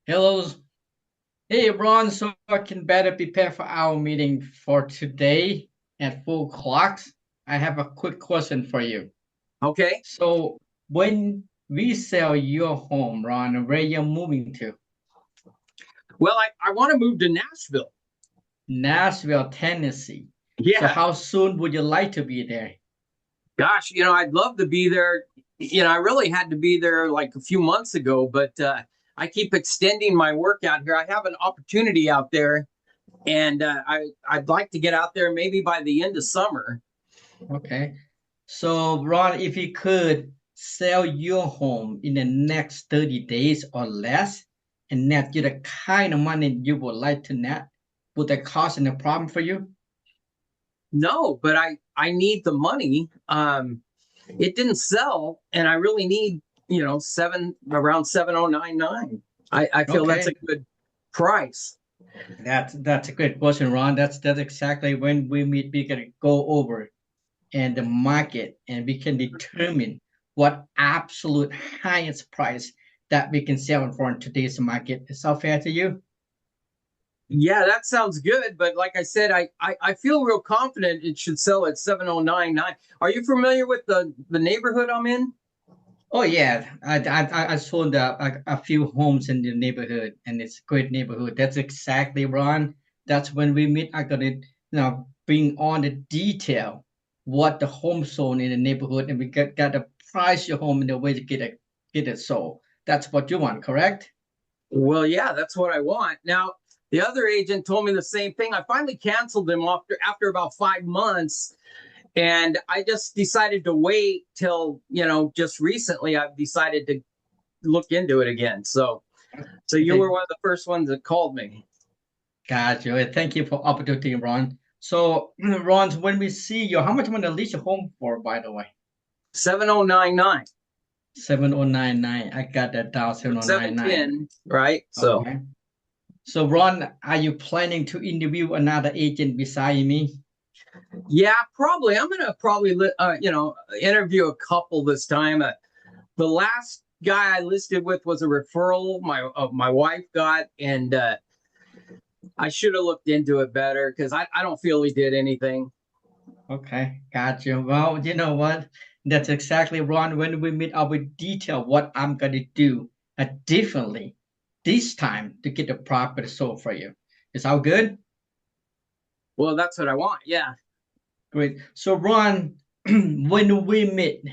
Hello. Hey, Ron. So I can better prepare for our meeting for today at 4 o'clock. I have a quick question for you. Okay. So when we sell your home, Ron, where you're moving to? Well, I want to move to Nashville. Nashville, Tennessee. So Yeah. how soon would you like to be there? Gosh, I'd love to be there. I really had to be there like a few months ago, but I keep extending my work out here. I have an opportunity out there, and I'd like to get out there maybe by the end of summer. Okay. So Ron, if you could sell your home in the next 30 days or less and net you the kind of money you would like to net, would that cause any problem for you? No, but I need the money. It didn't sell, and I really need seven around 7,099. I feel that's a Okay. good price. That's a great question, Ron. That's exactly when we meet, we can go over and the market and we can determine what absolute highest price that we can sell for in today's market. Is that fair to you? Yeah, that sounds good. But like I said, I feel real confident it should sell at 7,099. Are you familiar with the neighborhood I'm in? Oh yeah, I sold a few homes in the neighborhood, and it's a great neighborhood. That's exactly, Ron. That's when we meet. I gotta bring on the detail, what the home sold in the neighborhood, and we got to price your home in the way to get it sold. That's what you want, correct? Well, yeah, that's what I want. Now, the other agent told me the same thing. I finally canceled him after about 5 months. And I just decided to wait till, just recently I've decided to look into it again. So you Okay, were one of the first ones that called me. got you. Thank you for opportunity, Ron. So, Ron, when we see you, how much money to lease your home for, by the way? 7,099. 7099. I got that down, 7099. 710, right? So Okay. So, Ron, are you planning to interview another agent beside me? yeah, probably. I'm gonna probably interview a couple this time. The last guy I listed with was a referral my wife got, and I should have looked into it better because I don't feel he did anything. Okay, got you. Well, you know what? That's exactly, Ron. When we meet, I will detail what I'm going to do differently this time to get the property sold for you. Is that good? Well, that's what I want. Yeah. Great. So, Ron, when we meet,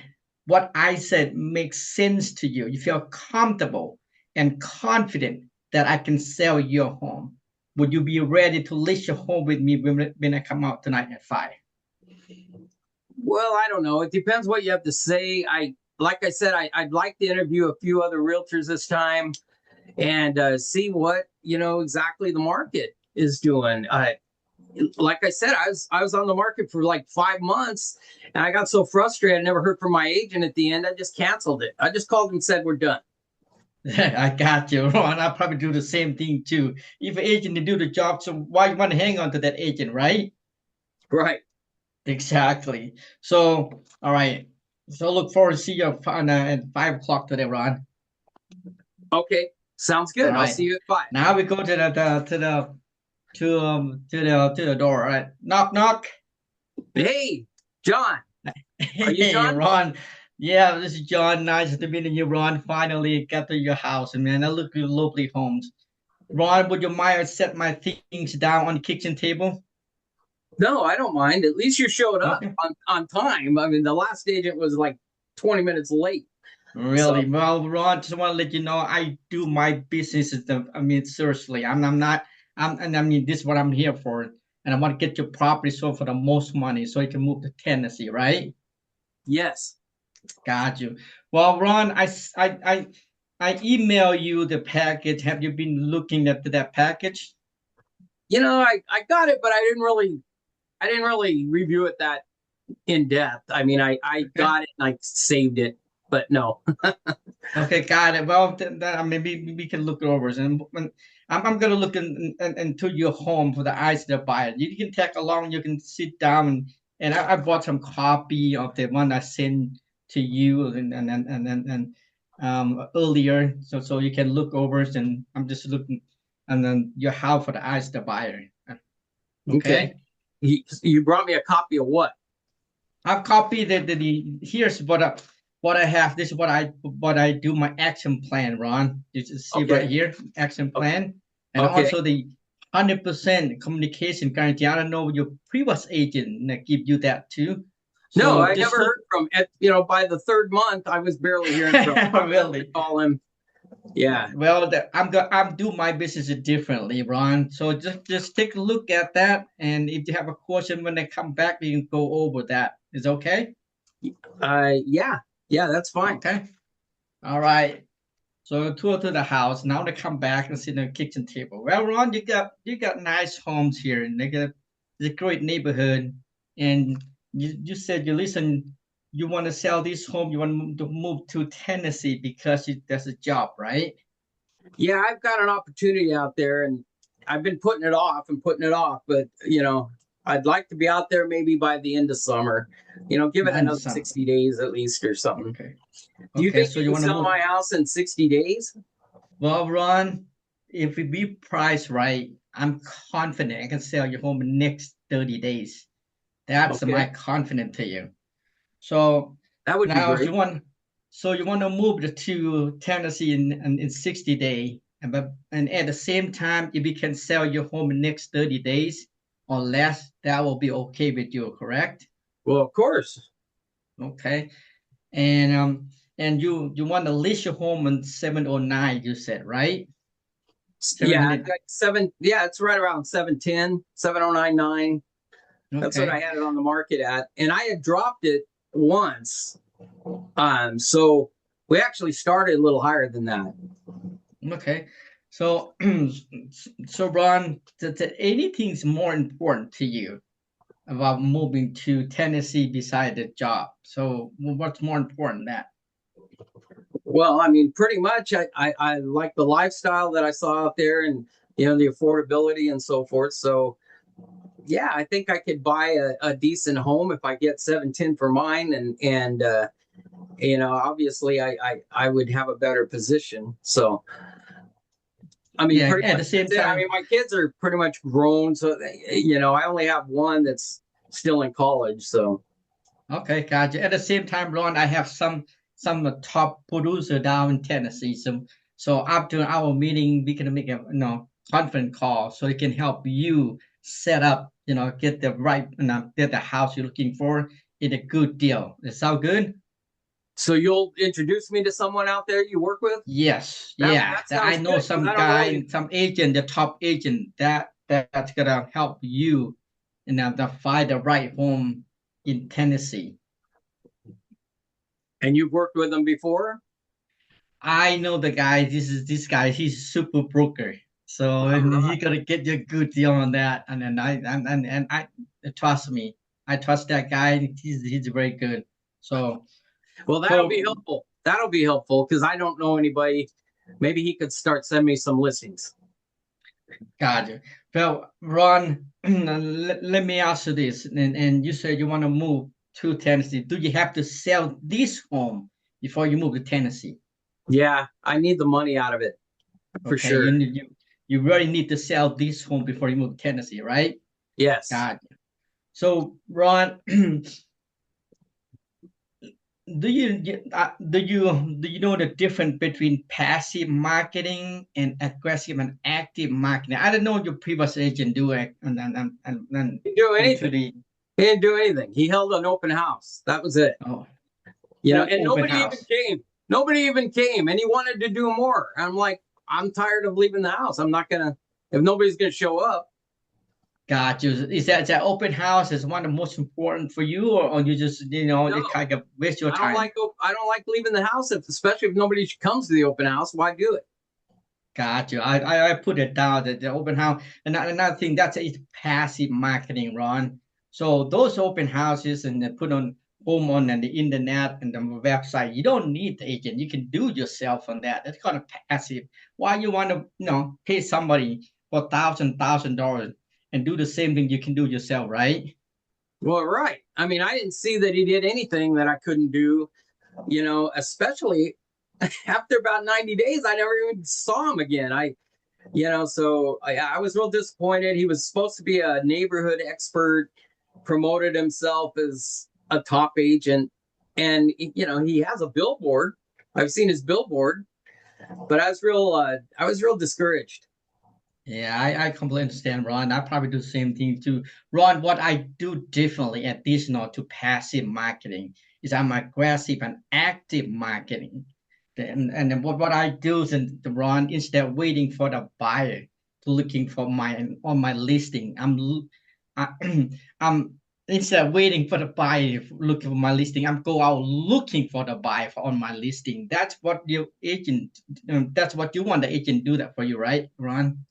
what I said makes sense to you. You feel comfortable and confident that I can sell your home. Would you be ready to list your home with me when I come out tonight at 5? Well, I don't know. It depends what you have to say. Like I said, I'd like to interview a few other realtors this time and see what exactly the market is doing. Like I said, I was on the market for like 5 months, and I got so frustrated. I never heard from my agent at the end. I just canceled it. I just called and said we're done. I got you, Ron. I'll probably do the same thing too. If an agent to do the job, so why you want to hang on to that agent, right? Right. Exactly. So, all right. So look forward to see you at 5 o'clock today, Ron. Okay. Sounds All good. I'll right. see you at 5. Now we go to the door. All right. Knock knock. Hey, John. Are you Hey, John? Ron. Yeah, this is John. Nice to meet you, Ron. Finally got to your house, and man, I look at your lovely homes. Ron, would you mind I set my things down on the kitchen table? No, I don't mind. At least you showed up Okay. on time. I mean, the last agent was like 20 minutes late. So, Really? Well, Ron, just want to let you know I do my business. I mean, seriously, I'm not. And I mean, this is what I'm here for, and I want to get your property sold for the most money, so you can move to Tennessee, right? yes. Got you. Well, Ron, I email you the package. Have you been looking at that package? I got it, but I didn't really review it that in depth. I mean, I Okay. got it and I saved it, but no. Okay, got it. Well, maybe we can look it over. And I'm gonna look into your home for the eyes of the buyer. You can tag along. You can sit down, and I bought some copy of the one I sent to you, and earlier, so you can look over. And I'm just looking, and then your house for the eyes the buyer. Okay. Okay, You brought me a copy of what? I've copied the here's what I have. This is what I do my action plan, Ron. You just see right Okay. here, action plan, and Okay. also the 100% communication guarantee. I don't know your previous agent that give you that too. No, So I never just look. heard from it. By the third month, I was barely hearing from him. I have to Really. call him. Yeah. Well, I'm do my business differently, Ron. So just take a look at that, and if you have a question when they come back, we can go over that. Is okay? Yeah. Yeah, that's fine. Okay. All right. So tour to the house. Now they come back and sit on the kitchen table. Well, Ron, you got nice homes here, and they got it's a great neighborhood. And you said you want to sell this home. You want to move to Tennessee because there's a job, right? Yeah, I've got an opportunity out there, and I've been putting it off and putting it off, but I'd like to be out there maybe by the end of summer. Give it I another understand. 60 days at least or something. Okay. Do you Okay. think So you you can want to sell move. my house in 60 days? Well, Ron, if we be priced right, I'm confident I can sell your home in next 30 days. That's Okay. my confidence to you. So That would be now great. you want to move to Tennessee in 60 days, and at the same time, if you can sell your home in next 30 days or less, that will be okay with you, correct? Well, of course. Okay. And you want to list your home in 709, you said, right? Yeah, 700. like seven. Yeah, it's right around 710, 7099. That's what I Okay. had it on the market at. And I had dropped it once. So we actually started a little higher than that. Okay. So, so Ron, anything's more important to you about moving to Tennessee beside the job? So, what's more important than that? Well, I mean, pretty much I like the lifestyle that I saw out there and, the affordability and so forth. So, yeah, I think I could buy a decent home if I get 710 for mine. Obviously I would have a better position. So, I mean, Yeah. pretty At much the same that's it. I mean, time, my kids are pretty much grown. So, I only have one that's still in college. So, okay, gotcha. At the same time, Ron, I have some top producer down in Tennessee. So after our meeting, we can make a conference call so it can help you set up, get the right, get the house you're looking for in a good deal. It sound good? so you'll introduce me to someone out there you work with? Yes, That yeah. that I sounds know good because some I don't guy, really. some agent, the top agent that's gonna help you, to find the right home in Tennessee. And you've worked with them before? I know the guy. This guy. He's super broker. So All and he right. gonna get you a good deal on that. And then I trust me. I trust that guy. He's very good. So Well, that'll be so helpful. That'll be helpful because I don't know anybody. Maybe he could start sending me some listings. gotcha. Well, Ron, let me ask you this. And you said you want to move to Tennessee. Do you have to sell this home before you move to Tennessee? Yeah, I need the money out of it for Okay, sure. you really need to sell this home before you move to Tennessee, right? Yes. Gotcha. So, Ron, do you know the difference between passive marketing and aggressive and active marketing? I don't know your previous agent do it and He didn't do into anything. the He didn't do anything. He held an open house. That was it. oh, And open nobody even house. came. Nobody even came. And he wanted to do more. I'm like, I'm tired of leaving the house. I'm not gonna if nobody's gonna show up. Got you. Is that open house is one of the most important for you, or you just No, you kind of waste your I don't time? like I don't like leaving the house especially if nobody comes to the open house. Why do it? Got you. I put it down that the open house. And another thing that's it's passive marketing, Ron. So those open houses and they put on home on and the internet and the website, you don't need the agent. You can do yourself on that. That's kind of passive. Why you want to pay somebody for $1,000 and do the same thing you can do yourself, right? Well, right. I mean, I didn't see that he did anything that I couldn't do, especially after about 90 days, I never even saw him again. So I was real disappointed. He was supposed to be a neighborhood expert, promoted himself as a top agent, and he has a billboard. I've seen his billboard, but I was real discouraged. Yeah, I completely understand, Ron. I probably do the same thing too. Ron, what I do differently, additional to passive marketing, is I'm aggressive and active marketing. And then what I do is, Ron, instead of waiting for the buyer to looking for my on my listing, I, I'm instead of waiting for the buyer looking for my listing, I'm go out looking for the buyer on my listing. That's what your agent, that's what you want the agent do that for you, right, Ron?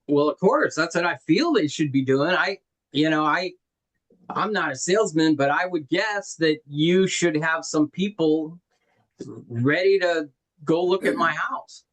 Well, of course, that's what I feel they should be doing. You know, I I'm not a salesman, but I would guess that you should have some people ready to go look at my house.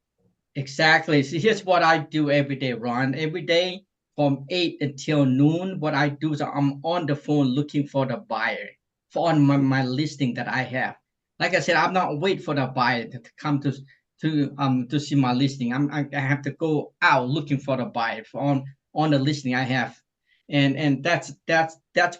Exactly. So here's what I do every day, Ron. Every day from 8 until noon, what I do is I'm on the phone looking for the buyer for on my listing that I have. Like I said, I'm not wait for the buyer to come to see my listing. I have to go out looking for the buyer for on the listing I have. And that's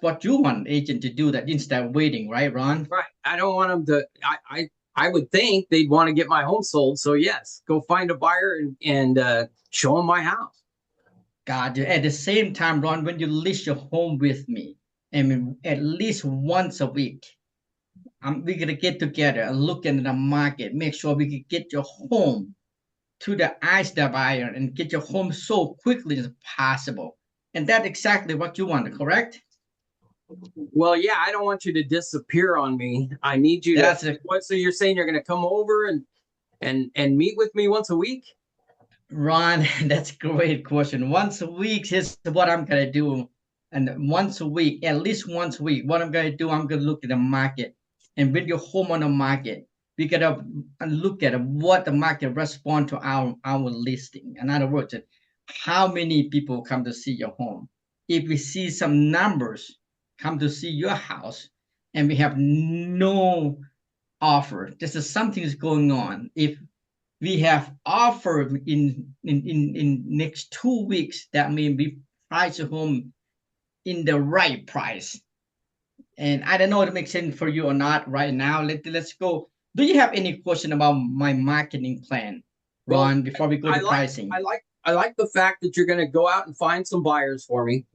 what you want agent to do that instead of waiting, right, Ron? Right. I don't want them to. I would think they'd want to get my home sold. So yes, go find a buyer and show them my house. God, at the same time, Ron, when you list your home with me, I mean, at least once a week, we're gonna get together and look into the market, make sure we can get your home to the eyes of the buyer and get your home sold quickly as possible. And that's exactly what you want, correct? Well, yeah, I don't want you to disappear on me. I need you to. That's a What? So you're saying you're going to come over and meet with me once a week? Ron, that's a great question. Once a week, here's what I'm gonna do. And once a week, at least once a week, what I'm gonna do, I'm gonna look at the market and with your home on the market. We gotta look at what the market respond to our listing. In other words, how many people come to see your home. If we see some numbers come to see your house and we have no offer, this is something is going on. If we have offered in next 2 weeks, that means we price a home in the right price. And I don't know if it makes sense for you or not right now. Let's go. Do you have any question about my marketing plan, Well, Ron, before we go I to like pricing? I like the fact that you're going to go out and find some buyers for me.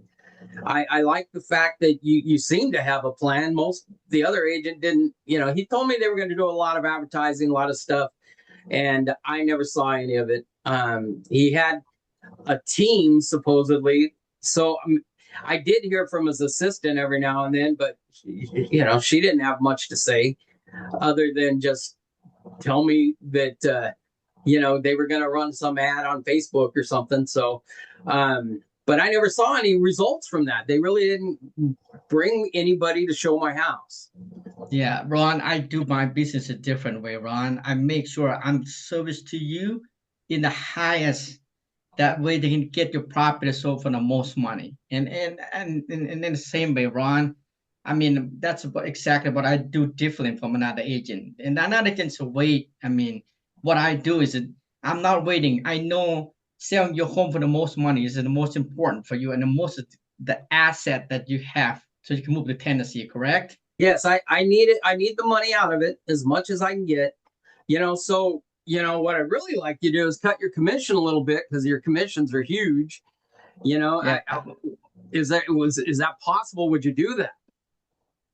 I like the fact that you seem to have a plan. Most the other agent didn't. He told me they were going to do a lot of advertising, a lot of stuff, and I never saw any of it. He had a team supposedly, so I did hear from his assistant every now and then, but she didn't have much to say other than just tell me that they were going to run some ad on Facebook or something. So, but I never saw any results from that. They really didn't bring anybody to show my house. Yeah, Ron, I do my business a different way, Ron. I make sure I'm service to you in the highest. That way they can get your property sold for the most money. And in the same way, Ron, I mean, that's exactly what I do differently from another agent. And another agent's wait. I mean, what I do is I'm not waiting. I know selling your home for the most money is the most important for you and the asset that you have so you can move to Tennessee, correct? Yes, I need it. I need the money out of it as much as I can get. So what I really like you to do is cut your commission a little bit because your commissions are huge. You know, Yeah, is that possible? Would you do that?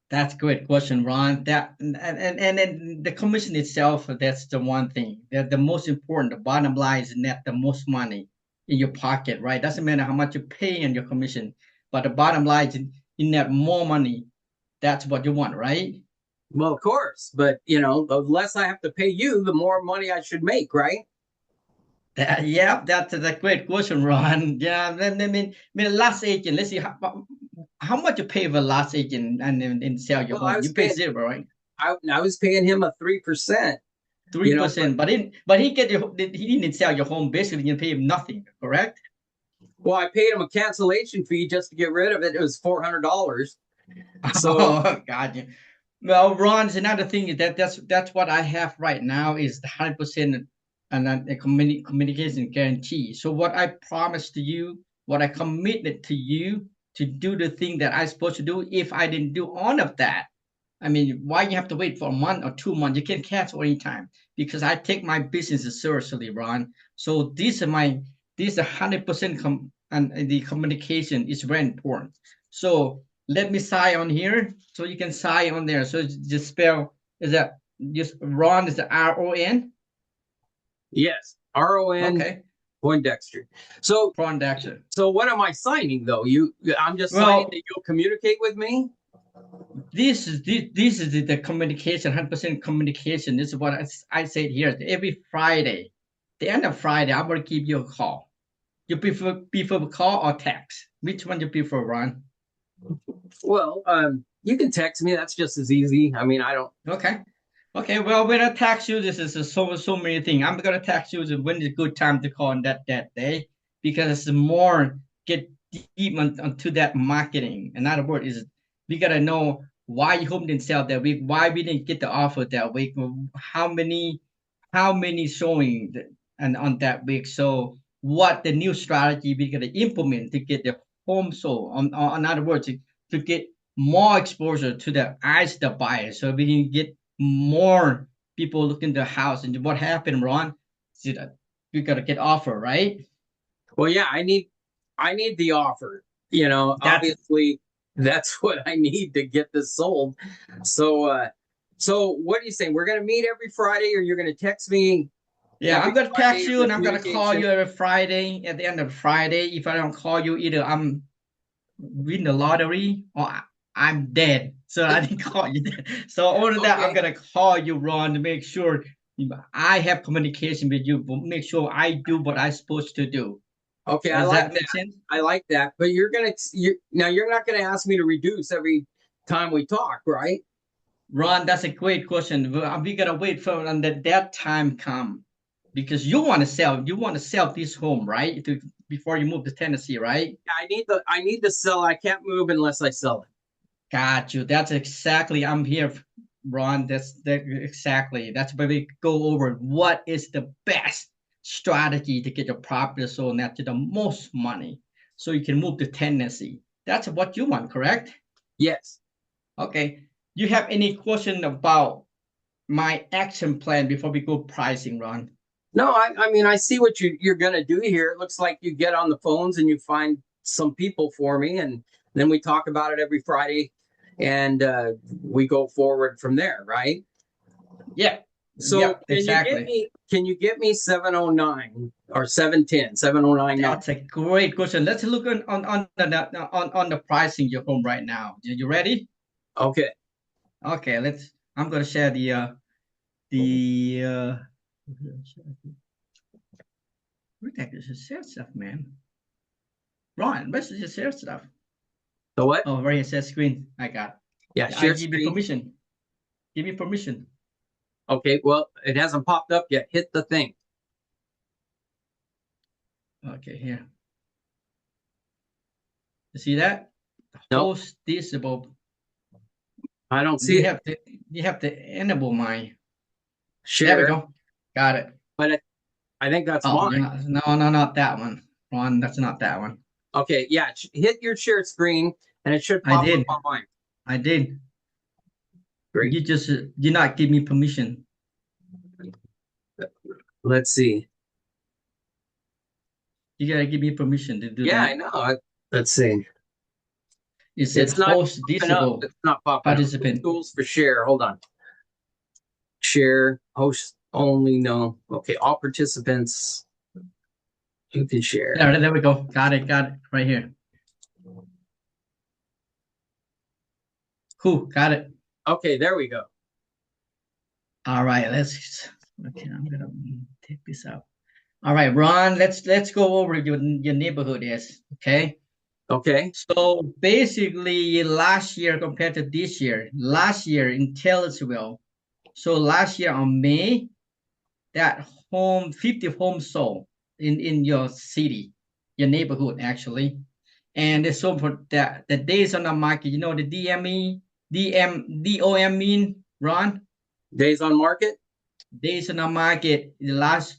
that's a great question, Ron. That and then the commission itself, that's the one thing. The most important, the bottom line is net the most money in your pocket, right? Doesn't matter how much you pay in your commission, but the bottom line is you net more money. That's what you want, right? Well, of course, but the less I have to pay you, the more money I should make, right? Yeah, that's a great question, Ron. Yeah, I mean, last agent. Let's see how much you pay for last agent and sell your Well, I home. was You pay paying zero, right? I was paying him a 3%. Three But percent, but he didn't sell your home. Basically, you pay him nothing, correct? well, I paid him a cancellation fee just to get rid of it. It was $400. So Oh, God. Well, Ron, another thing is that's what I have right now is the 100% and a communication guarantee. So what I promised to you, what I committed to you to do the thing that I supposed to do, if I didn't do all of that, I mean, why you have to wait for a month or 2 months? You can cancel anytime because I take my business seriously, Ron. So this is 100% and the communication is very important. So let me sign on here so you can sign on there. So just spell is that just Ron is the RON? Yes, RON Okay, Poindexter. So Poindexter. so what am I signing though? I'm just signing Well, that you'll communicate with me. this is the communication, 100% communication. This is what I said here. Every Friday, the end of Friday, I'm gonna give you a call. You prefer call or text? Which one you prefer, Ron? Well, you can text me. That's just as easy. I mean, I don't. Okay. Okay, well, when I text you, this is so many things. I'm gonna text you when is a good time to call on that day because it's more get deep onto that marketing. Another word is we gotta know why you home didn't sell that week, why we didn't get the offer that week, how many showing and on that week. So what the new strategy we gotta implement to get the home sold. On other words, to get more exposure to the eyes of the buyer, so we can get more people looking the house. And what happened, Ron? See that you gotta get offer, right? Well, yeah, I need the offer. That's Obviously, that's what I need to get this sold. So what are you saying? We're gonna meet every Friday, or you're gonna text me yeah. every I'm gonna Friday text on you the and I'm gonna call communication? you every Friday at the end of Friday. If I don't call you, either I'm win the lottery or I'm dead. So I didn't call you. So all of that, I'm Okay. gonna call you, Ron, to make sure I have communication with you. Make sure I do what I'm supposed to do. Okay, I Does like that that. make sense? I like that. But you're not gonna ask me to reduce every time we talk, right? Ron, that's a great question. We gotta wait for and that time come because you want to sell. You want to sell this home, right? Before you move to Tennessee, right? Yeah, I need to sell. I can't move unless I sell it. Got you. That's exactly. I'm here, Ron. Exactly. That's where we go over what is the best strategy to get your property sold net to the most money, so you can move to Tennessee. That's what you want, correct? Yes. Okay. You have any question about my action plan before we go pricing, Ron? No, I mean I see what you're gonna do here. It looks like you get on the phones and you find some people for me, and then we talk about it every Friday, and we go forward from there, right? Yeah. So Yep. Exactly. can you get me 709 or 710, 709 9? That's a great question. Let's look on the pricing your home right now. You ready? Okay. Okay. Let's. I'm gonna share the where the heck is the share stuff, man? Ron, where's the share stuff? So what? Oh, right here says screen. I got. Yeah, I share give you screen. permission. Give me permission. Okay, well, it hasn't popped up yet. Hit the thing. Okay, here. You see that? Nope, Host disable. I don't see You it. have to you have to enable my. There we Share, go. Got it. but I think that's Oh, mine. you're not. No, not that one. Ron, that's not that one. Okay, yeah, hit your share screen and it should I pop up did. on mine. I did. Great. You just did not give me permission. Let's see. You gotta give me permission to do Yeah, I that. know. Let's see. It said It's not host popping up. disable It's not popping up. participant. Tools for share. Hold on. Share, host only. No. Okay, all participants. You can share. There we go. Got it. Got it. Right here. Cool. Got it. Okay, there we go. All right. Okay. I'm gonna take this out. All right, Ron. Let's go over your neighborhood is okay. Okay. So basically, last year compared to this year, last year in Taylorsville. So last year on May, that 50 homes sold in your city, your neighborhood actually. And they sold for the days on the market, the DME, DOM mean, Ron? Days on market? Days on the market. The last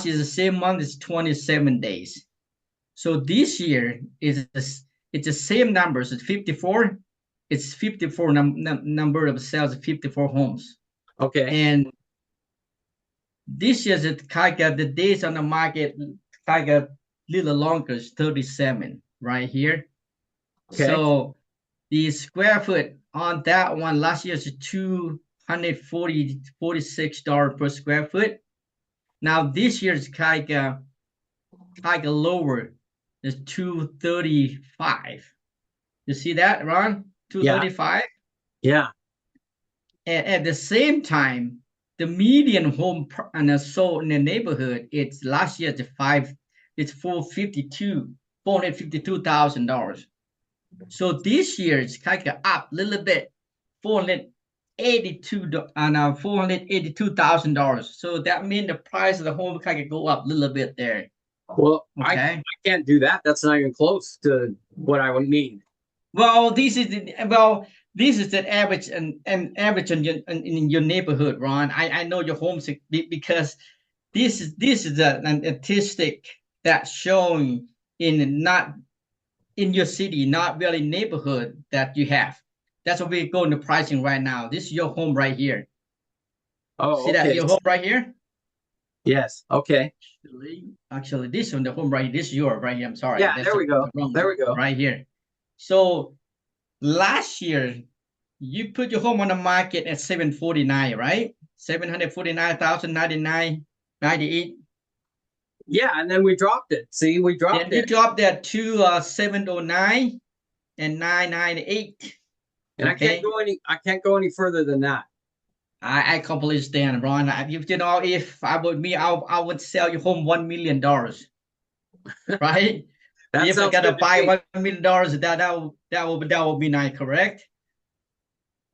year the same month is 27 days. So this year is it's the same numbers. It's 54. It's 54 number of sales, 54 homes. Okay. And this year's it kind of the days on the market kind of little longer, is 37 right here. Okay. So the square foot on that one last year is $246 per square foot. Now this year's kind of lower, is 235. You see that, Ron? Yeah. 235. Yeah. And at the same time, the median home and sold in the neighborhood, it's last year it's 452,000 dollars. So this year it's kind of up a little bit, 482,000 dollars. So that means the price of the home kind of go up a little bit there. Well, Okay. I can't do that. That's not even close to what I would need. Well, this is the average and average in your neighborhood, Ron. I know your homes because this is an statistic that's showing in not in your city, not really neighborhood that you have. That's what we're going to pricing right now. This is your home right here. Oh, See that okay. your home right here? Yes. Okay. Actually, this one, the home right here, this is yours right here. I'm sorry. Yeah, That's there we go. the wrong There one we go. right here. So last year, you put your home on the market at 749, right? 749,099.98. Yeah, and then we dropped it. See, we Then dropped you it. drop that to 709 and 998. And Okay. I can't go any further than that. I completely stand, Ron. If I would me, I would sell your home $1 million, right? That If I sounds gotta good to buy me. $1 million, that will be nice, correct?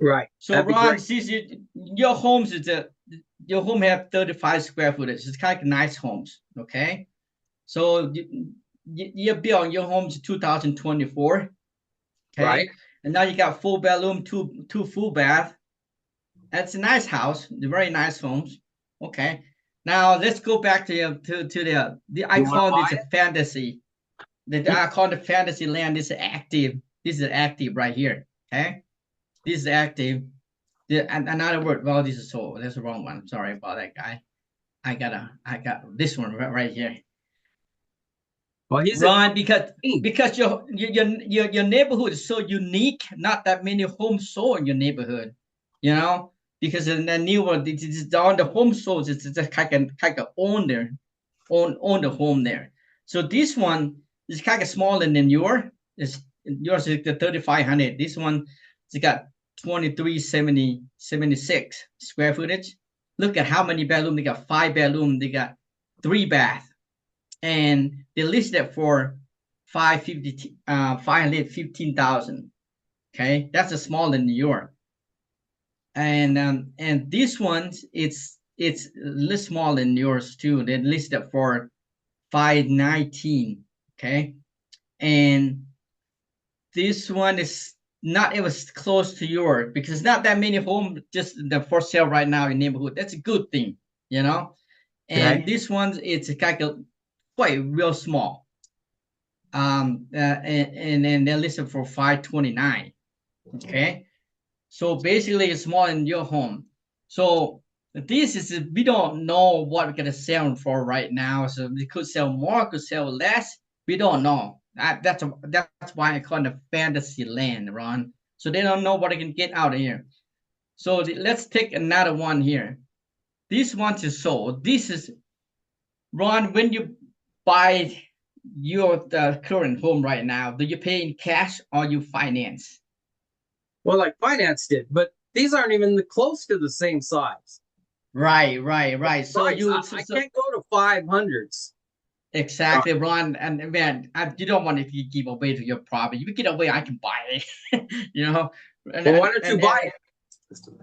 Right. So That'd be Ron, great. since your home have 35 square footage, it's kind of nice homes, okay? So you built your home to 2024, Right. okay? And now you got full bedroom, two full bath. That's a nice house, very nice homes. Okay. Now let's go back to the I You want to call buy this a fantasy. it? I call the fantasy land. This is active. This is active right here. Okay. This is active. Another word. Well, this is so. That's the wrong one. Sorry about that, guy. I got this one right here. Well, he's in Right, because Maine. your neighborhood is so unique. Not that many homes sold in your neighborhood, you know, because in the new one, it's on the home sold. It's just kind of own the home there. So this one is kind of smaller than yours is the 3,500. This one it's got 2376 square footage. Look at how many bedroom they got. 5 bedroom. They got 3 bath and they listed it for 515,000. Okay, that's a smaller than New York. And this one it's a little smaller than yours too. They listed for 519. Okay, and this one is not it was close to yours because not that many homes just the for sale right now in neighborhood. That's a good thing, you know. And Okay. this one it's kind of quite real small. And then they're listed for 529. Okay, so basically it's more in your home. So this is we don't know what we're gonna sell for right now. So we could sell more, could sell less. We don't know. That's why I call it fantasy land, Ron. So they don't know what they can get out of here. So let's take another one here. This one is sold. This is Ron. When you buy your current home right now, do you pay in cash or you finance? Well, like finance did, but these aren't even close to the same size. Right. So Price. you I so can't go to 500s. exactly, Ron. And man, you don't want to give away to your property. You give away, I can buy it. you know. And Well, why and don't you and buy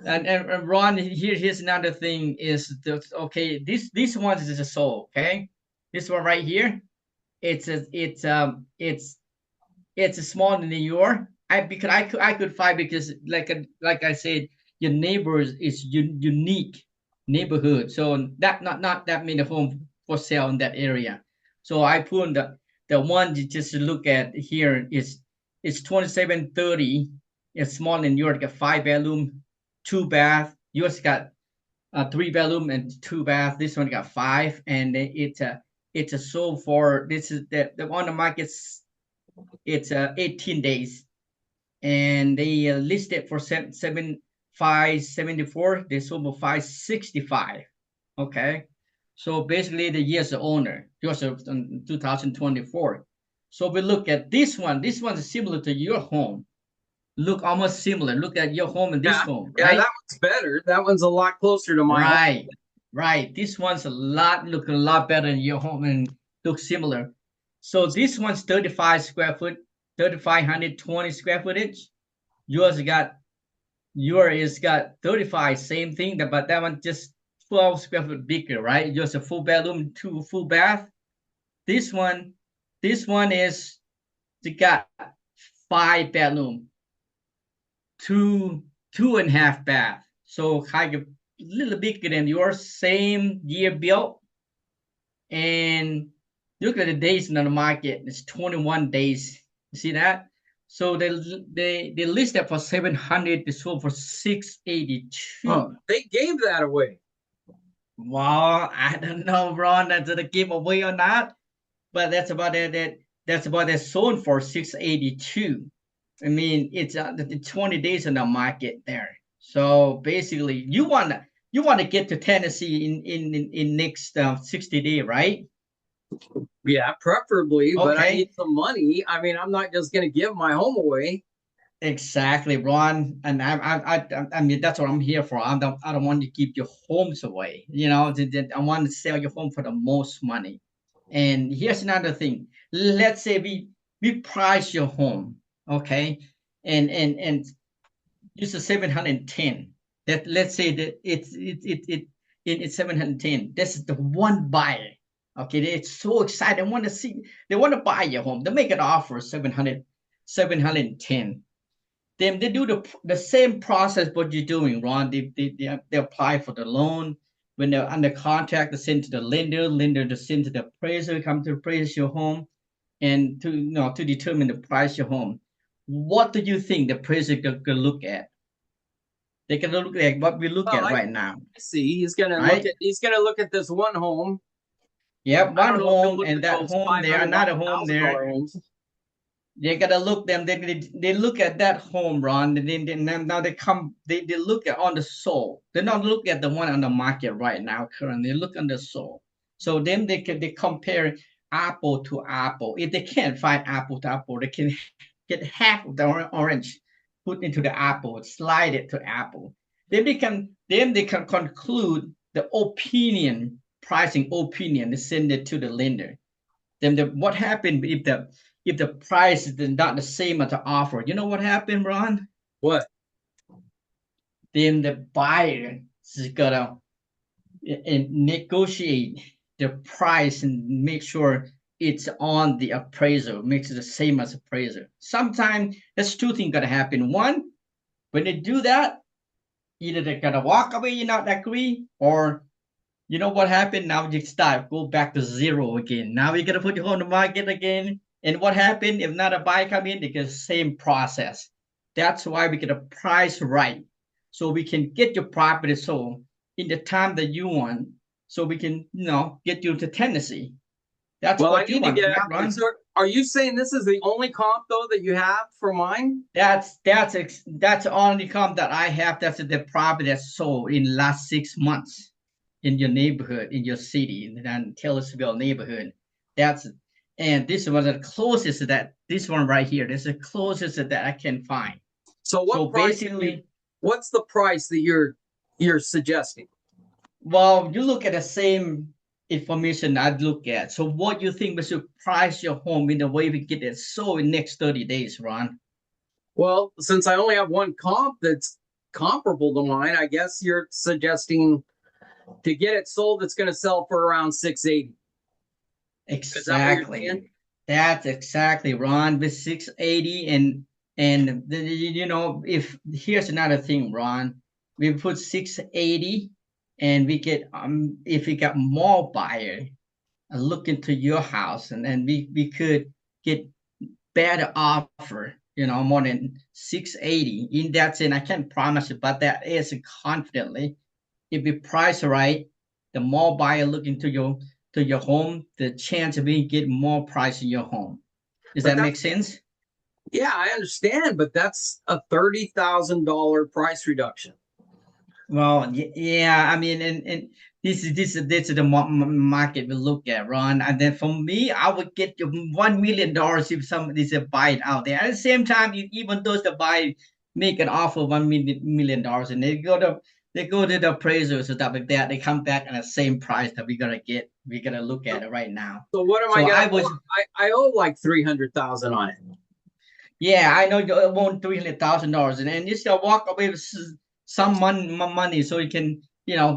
and, it? and Ron, here's another thing is okay. This one is a soul. Okay, this one right here. It's a, it's smaller than yours. because I could find, because like I said, your neighbors is unique neighborhood, so that not that many homes for sale in that area. So I put the one you just look at here is it's 2730. It's small, and yours got 5 bedroom, 2 bath. Yours got 3 bedroom and 2 bath. This one got five, and it's a sold for, this is the on the market. It's 18 days, and they listed for 574. They sold for 565. Okay, so basically the year's the owner, yours is in 2024. So we look at this one. This one's similar to your home. Look almost similar. Look at your home and this Yeah, home, yeah, that right? one's better. That one's a lot closer to my home. Right, right. This one's look a lot better than your home and looks similar. So this one's 35 square foot, 3,520 square footage. Yours got Yours is got 35, same thing, but that one just 12 square foot bigger, right? Yours a full bedroom, two full bath. This one, this one is they got 5 bedroom, two and a half bath. So kind of a little bigger than yours, same year built. And look at the days in the market. It's 21 days. You see that? So they list that for 700. They sold for Oh, 682. they gave that away. Well, I don't know, Ron. That's a giveaway or not, but that's about that sold for 682. I mean, it's the 20 days in the market there. So basically, you want to get to Tennessee in next 60 day, right? Yeah, preferably, but I need Okay, some money. I mean, I'm not just going to give my home away. exactly, Ron. And I mean, that's what I'm here for. I don't want to keep your homes away. I want to sell your home for the most money. And here's another thing. Let's say we price your home, okay, and use a 710. That let's say that it's 710. This is the one buyer. Okay, they're so excited. They want to buy your home. They make an offer 710. Then they do the same process what you're doing, Ron. They apply for the loan. When they're under contract, they send to the lender to send to the appraiser, come to appraise your home, and to determine the price your home. What do you think the appraiser could look at? They can look at what we look Well, at I right now, see. He's going to look right? at this one home. Yep, I one don't know if he'll home look and at that those home five there, hundred another home thousand there. dollar homes. They gotta look them. They look at that home run. And then now they look at on the soul. They don't look at the one on the market right now currently. They look on the soul. So then they compare apple to apple. If they can't find apple to apple, they can get half of the orange, put into the apple, slide it to apple. Then they can conclude the opinion, pricing opinion, and send it to the lender. Then what happened if the price is not the same as the offer? You know what happened, Ron? What? Then the buyer is gonna negotiate the price and make sure it's on the appraisal, makes it the same as appraisal. Sometimes there's two things gonna happen. One, when they do that, either they're gonna walk away, you not agree, or you know what happened? Now you start go back to zero again. Now you gotta put your home on the market again. And what happened if not a buyer come in? They get the same process. That's why we get a price right, so we can get your property sold in the time that you want, so we can get you to Tennessee. That's Well, I what you need to want, get not out. run. So are you saying this is the only comp though that you have for mine? That's the only comp that I have. That's the property that's sold in last 6 months in your neighborhood, in your city, in the Taylorsville neighborhood. That's and this was the closest that this one right here. This is the closest that I can find. So So basically, what's the price that you're suggesting? well, you look at the same information I'd look at. So what you think we should price your home in the way we get it sold in next 30 days, Ron? Well, since I only have one comp that's comparable to mine, I guess you're suggesting to get it sold, it's going to sell for around 680. Is that what you're saying? Exactly. That's exactly, Ron. With 680, and And if here's another thing, Ron, we put 680, and we get if we got more buyer look into your house, and then we could get better offer, more than 680. In that sense, I can't promise it, but that is confidently. If we price right, the more buyer look into your home, the chance of we get more price in your home. Does But that that's make sense? yeah, I understand, but that's a $30,000 price reduction. Well, yeah, I mean, and this is the market we look at, Ron. And then for me, I would get you $1 million if somebody's a buy it out there. At the same time, even those that buy make an offer $1 million, and they go to the appraisers and stuff like that. They come back at the same price that we're gonna get. We're gonna look at it right now. So what am I So gonna I owe? was I owe like 300,000 on it. Yeah, I know you want $300,000, and you still walk away with some money, so you can,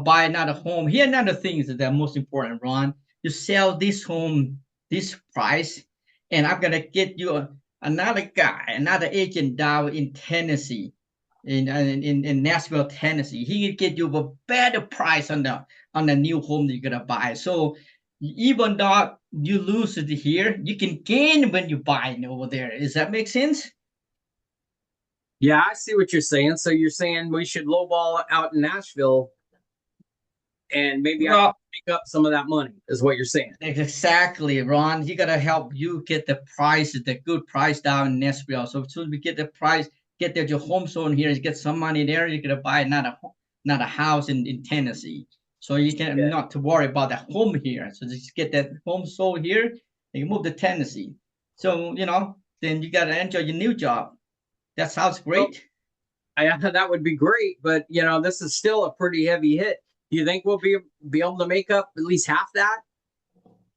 buy another home. Here, another thing is that the most important, Ron. You sell this home, this price, and I'm gonna get you another guy, another agent down in Tennessee, in Nashville, Tennessee. He can get you a better price on the new home that you're gonna buy. So even though you lose it here, you can gain when you buy it over there. Does that make sense? Yeah, I see what you're saying. So you're saying we should lowball out in Nashville and maybe I can Well, make up some of that money, is what you're saying. exactly, Ron. He gotta help you get the good price down in Nashville. So as soon as we get the price, get there your home zone here, get some money there, you're gonna buy another house in Tennessee. So you can Okay. not to worry about the home here. So just get that home sold here, and you move to Tennessee. So then you gotta enjoy your new job. That sounds Well, great. that would be great, but this is still a pretty heavy hit. Do you think we'll be able to make up at least half that?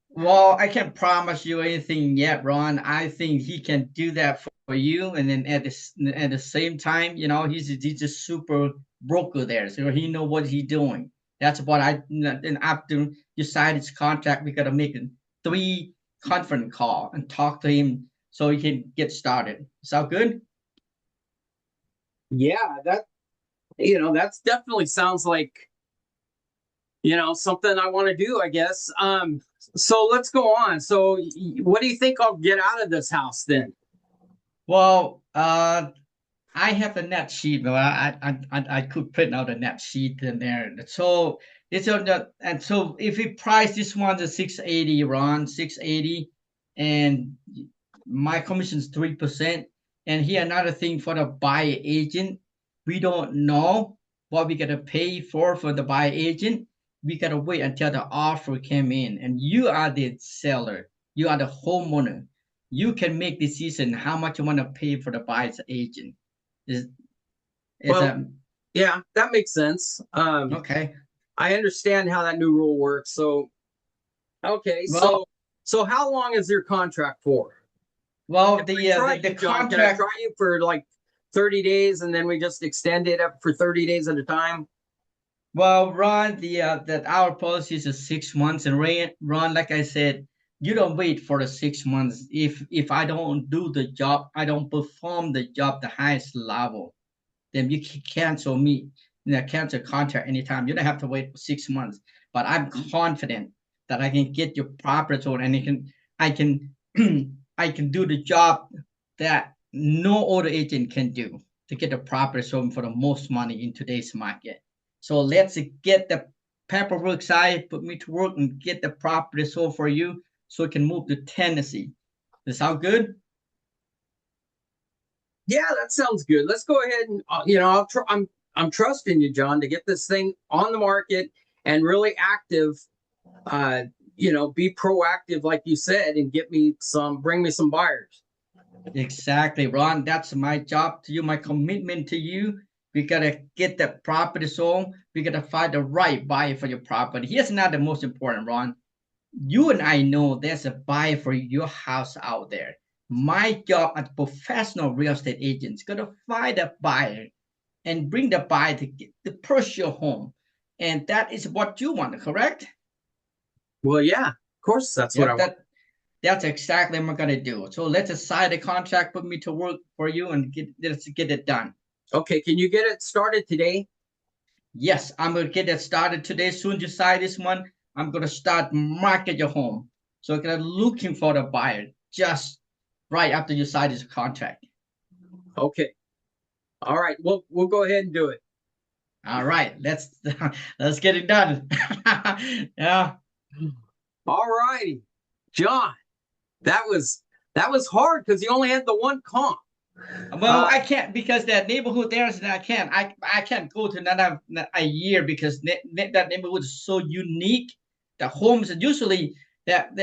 Well, I can't promise you anything yet, Ron. I think he can do that for you, and then at the same time, he's a super broker there, so he know what he's doing. That's what and after you sign his contract, we gotta make a three conference call and talk to him so he can get started. Sound good? Yeah, that's definitely sounds like something I want to do, I guess. So let's go on. So what do you think I'll get out of this house then? Well, I have a net sheet, but I could print out a net sheet in there. So it's on the and so if we price this one to 680, Ron, 680, and my commission is 3%. And here another thing for the buyer agent, we don't know what we gotta pay for the buyer agent. We gotta wait until the offer came in, and you are the seller, you are the homeowner. You can make decision how much you want to pay for the buyer's agent. Is is Well, that yeah, that makes sense. okay? I understand how that new rule works. So, okay, Well, so how long is your contract for? well, If I try the you, John, can I try contract. you for like 30 days and then we just extend it up for 30 days at a time? Well, Ron, that our policy is 6 months, and Ron, like I said, you don't wait for the 6 months. If I don't do the job, I don't perform the job the highest level, then you can cancel me, cancel contract anytime. You don't have to wait for 6 months. But I'm confident that I can get your property sold, and I can I can do the job that no other agent can do to get the property sold for the most money in today's market. So let's get the paperwork side, put me to work and get the property sold for you so you can move to Tennessee. Does that sound good? Yeah, that sounds good. Let's go ahead and I'm trusting you, John, to get this thing on the market and really active. Uh, be proactive, like you said, and bring me some buyers. Exactly, Ron. That's my job to you, my commitment to you. We gotta get the property sold. We gotta find the right buyer for your property. Here's not the most important, Ron. You and I know there's a buyer for your house out there. My job as a professional real estate agent is gonna find a buyer and bring the buyer to purchase your home. And that is what you want, correct? Well, yeah, of course, that's what I Yeah, want. That's exactly what I'm gonna do. So let's sign the contract, put me to work for you, and let's get it done. Okay, can you get it started today? Yes, I'm gonna get that started today. Soon you sign this one, I'm gonna start market your home. So I'm gonna looking for the buyer just right after you sign this contract. Okay. All right. We'll go ahead and do it. All right, let's get it done. Yeah. All righty. John, that was that was hard because you only had the one comp. Well, I can't because that neighborhood there is I can't I can't go to another a year because that neighborhood is so unique. The homes are usually that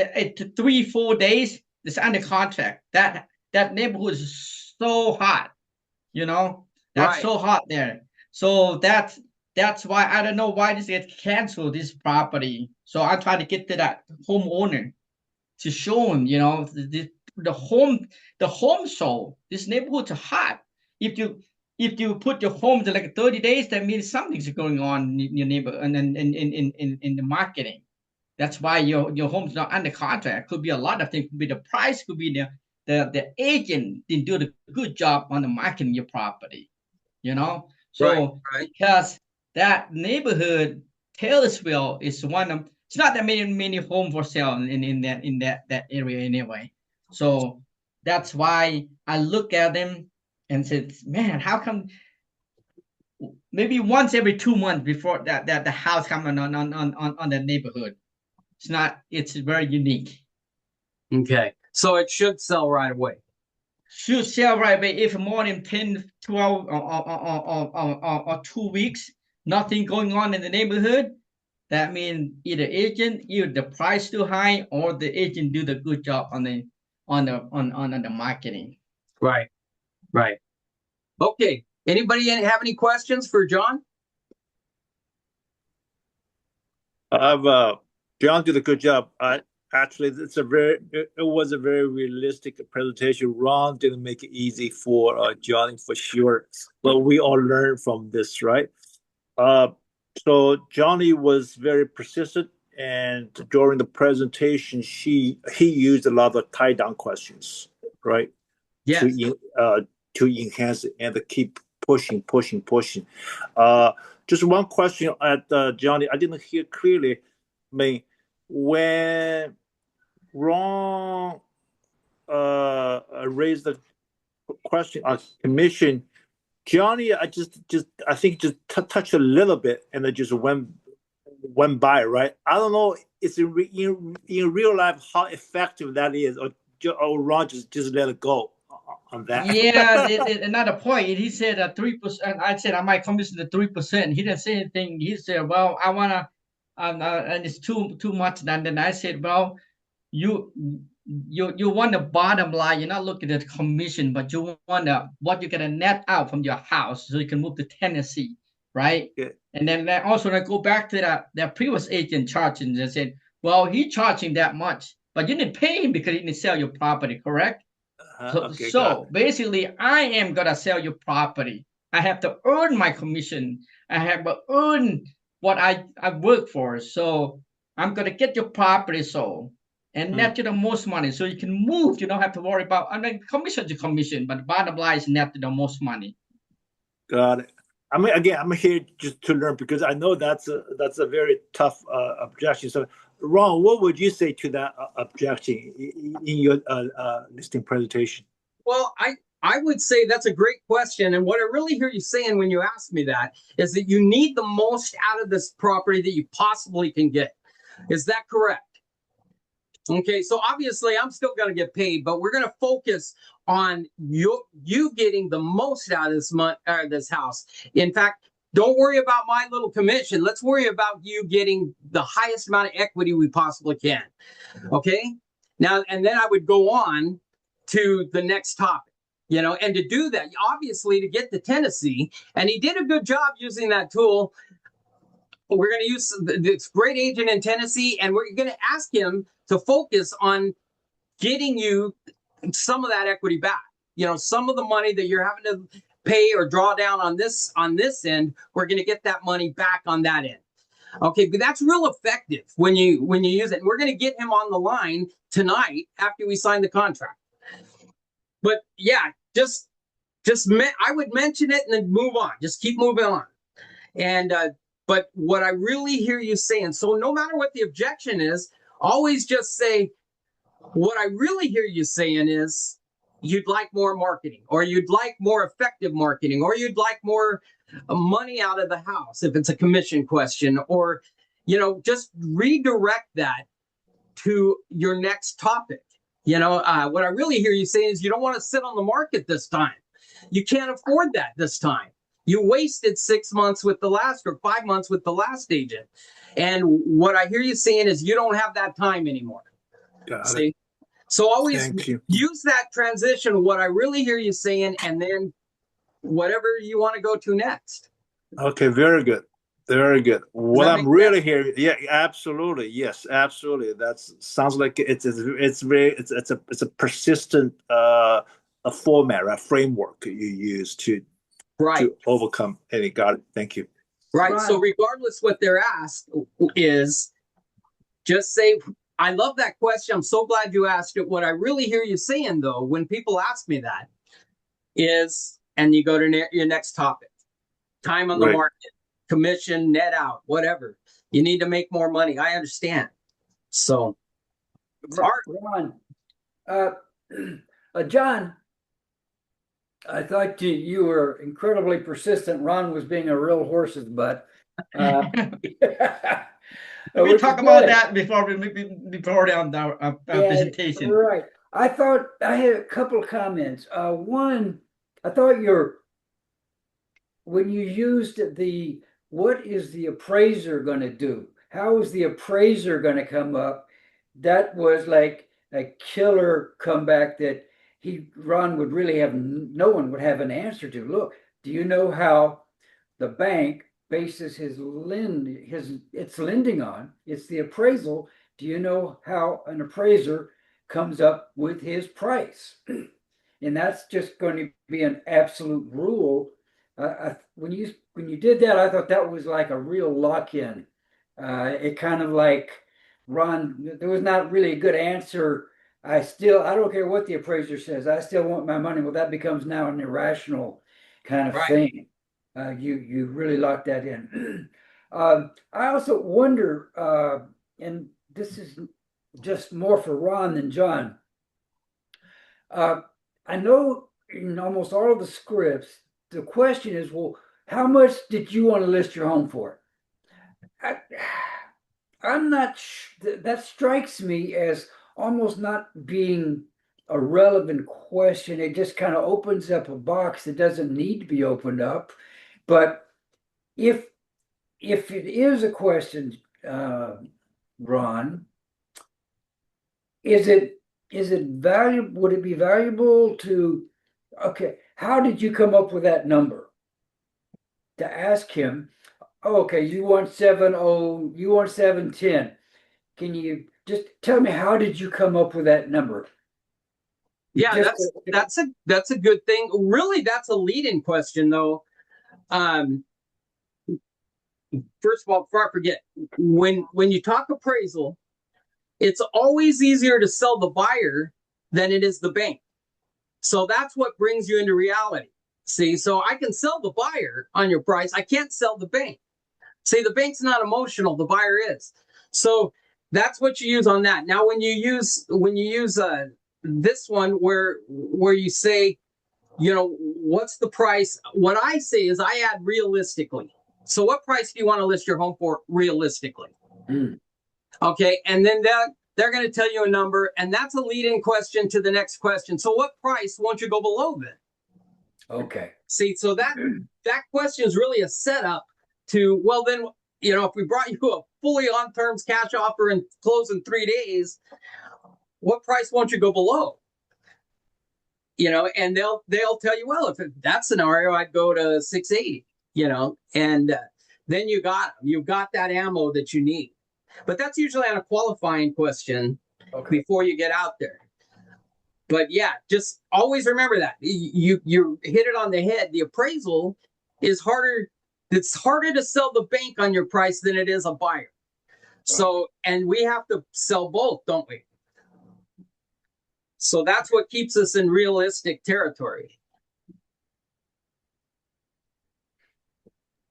3 4 days it's under contract. That neighborhood is so hot, you know. That's Right. so hot there. So that's why I don't know why this gets canceled this property. So I try to get to that homeowner to show him, the home, the home sold. This neighborhood's hot. If you if you put your home to like 30 days, that means something's going on in your neighbor and in the marketing. That's why your home's not under contract. Could be a lot of things. Could be the price. Could be the agent didn't do the good job on the marketing your property. You know. Right. So Right. because that neighborhood, Taylorsville, is one of it's not that many home for sale in that area anyway. So that's why I look at them and said, man, how come maybe once every 2 months before that the house coming on the neighborhood. It's very unique. Okay. So it should sell right away. Should sell right away if more than 10, 12 or 2 weeks, nothing going on in the neighborhood. That means either the price too high or the agent do the good job on the marketing. Right. Right. Okay. Anybody have any questions for John? I've John did a good job. I actually it was a very realistic presentation. Ron didn't make it easy for John for sure, but we all learned from this, right? Uh, so Johnny was very persistent, and during the presentation, he used a lot of tie down questions, right? Yes. To enhance it and to keep pushing. Uh, just one question at Johnny. I didn't hear clearly. I mean, when Ron raised the question on commission, Johnny, I think just touched a little bit and it just went by, right? I don't know. It's in real life how effective that is, or Ron just let it go on that. Yeah, another point. He said 3%. I said I might commission to 3%. He didn't say anything. He said, "Well, I wanna," and it's too much. And then I said, "Well, you you want the bottom line. You're not looking at the commission, but you want what you're gonna net out from your house, so you can move to Tennessee, right?" Yeah. And then also I go back to that previous agent charging and said, "Well, he charging that much, but you didn't pay him because he didn't sell your property, correct?" So, Okay, got so basically, I am gonna sell your property. I have to earn my commission. I have to earn what I work for. So I'm gonna get your property sold and it. net you the most money, so you can move. You don't have to worry about. I mean, commission to commission, but the bottom line is net the most money. Got it. I mean, again, I'm here just to learn because I know that's a very tough objection. So, Ron, what would you say to that objection in your listing presentation? Well, I would say that's a great question. And what I really hear you saying when you ask me that is that you need the most out of this property that you possibly can get. Is that correct? Okay, so obviously I'm still going to get paid, but we're going to focus on you getting the most out of this house. In fact, don't worry about my little commission. Let's worry about you getting the highest amount of equity we possibly can. Okay? Now, and then I would go on to the next topic. And to do that, obviously, to get to Tennessee, and he did a good job using that tool. We're going to use this great agent in Tennessee, and we're going to ask him to focus on getting you some of that equity back. Some of the money that you're having to pay or draw down on this end, we're going to get that money back on that end. Okay, but that's real effective when you use it. And we're going to get him on the line tonight after we sign the contract. But yeah, I would mention it and then move on. Just keep moving on. And but what I really hear you saying, so no matter what the objection is, always just say, what I really hear you saying is you'd like more marketing, or you'd like more effective marketing, or you'd like more money out of the house if it's a commission question, or, just redirect that to your next topic. What I really hear you saying is you don't want to sit on the market this time. You can't afford that this time. You wasted 6 months with the last, or 5 months with the last agent. And what I hear you saying is you don't have that time anymore. Got See? it. So always Thank you. use that transition, what I really hear you saying, and then whatever you want to go to next. Okay, very good. Very good. What that I'm make really sense? hearing, yeah, absolutely, yes, absolutely. That sounds like it's a persistent a format, a framework you use to Right. overcome any. Got it. Thank you. Right. Right. So regardless what they're asked is, just say, I love that question. I'm so glad you asked it. What I really hear you saying, though, when people ask me that is, and you go to your next topic, time on the Right. market, commission, net out, whatever. You need to make more money. I understand. So, Ron, John, I thought you were incredibly persistent. Ron was being a real horse's butt. We which talk is about good. that before on our presentation. Right. I thought I had a couple of comments. One, I thought when you used what is the appraiser going to do? How is the appraiser going to come up? That was like a killer comeback that Ron would really have, no one would have an answer to. Look, do you know how the bank bases its lending on? It's the appraisal. Do you know how an appraiser comes up with his price? And that's just going to be an absolute rule. When you did that, I thought that was like a real lock-in. It kind of like, Ron, there was not really a good answer. I don't care what the appraiser says. I still want my money. Well, that becomes now an irrational kind of Right. thing. You really locked that in. I also wonder, and this is just more for Ron than John. I know in almost all of the scripts, the question is, well, how much did you want to list your home for? I'm not. That strikes me as almost not being a relevant question. It just kind of opens up a box that doesn't need to be opened up. But if it is a question, Ron, is it valuable? Would it be valuable to? Okay, how did you come up with that number? To ask him, oh, okay, you want 710. Can you just tell me, how did you come up with that number? Yeah, that's a good thing. Really, that's a lead-in question, though. First of all, before I forget, when you talk appraisal, it's always easier to sell the buyer than it is the bank. So that's what brings you into reality. See, so I can sell the buyer on your price. I can't sell the bank. See, the bank's not emotional, the buyer is. So that's what you use on that. Now, when you use this one where you say, what's the price? What I say is I add realistically. So what price do you want to list your home for realistically? Okay, and then they're going to tell you a number, and that's a lead-in question to the next question. So what price won't you go below then? Okay. See, so that question is really a setup to, well, then, if we brought you a fully on terms cash offer and close in 3 days, what price won't you go below? And they'll tell you, well, if that scenario, I'd go to 680, and then you've got that ammo that you need. But that's usually on a qualifying question before you get out there. But yeah, just always remember that. You hit it on the head. The appraisal is harder it's harder to sell the bank on your price than it is a buyer. So, and we have to sell both, don't we? So that's what keeps us in realistic territory.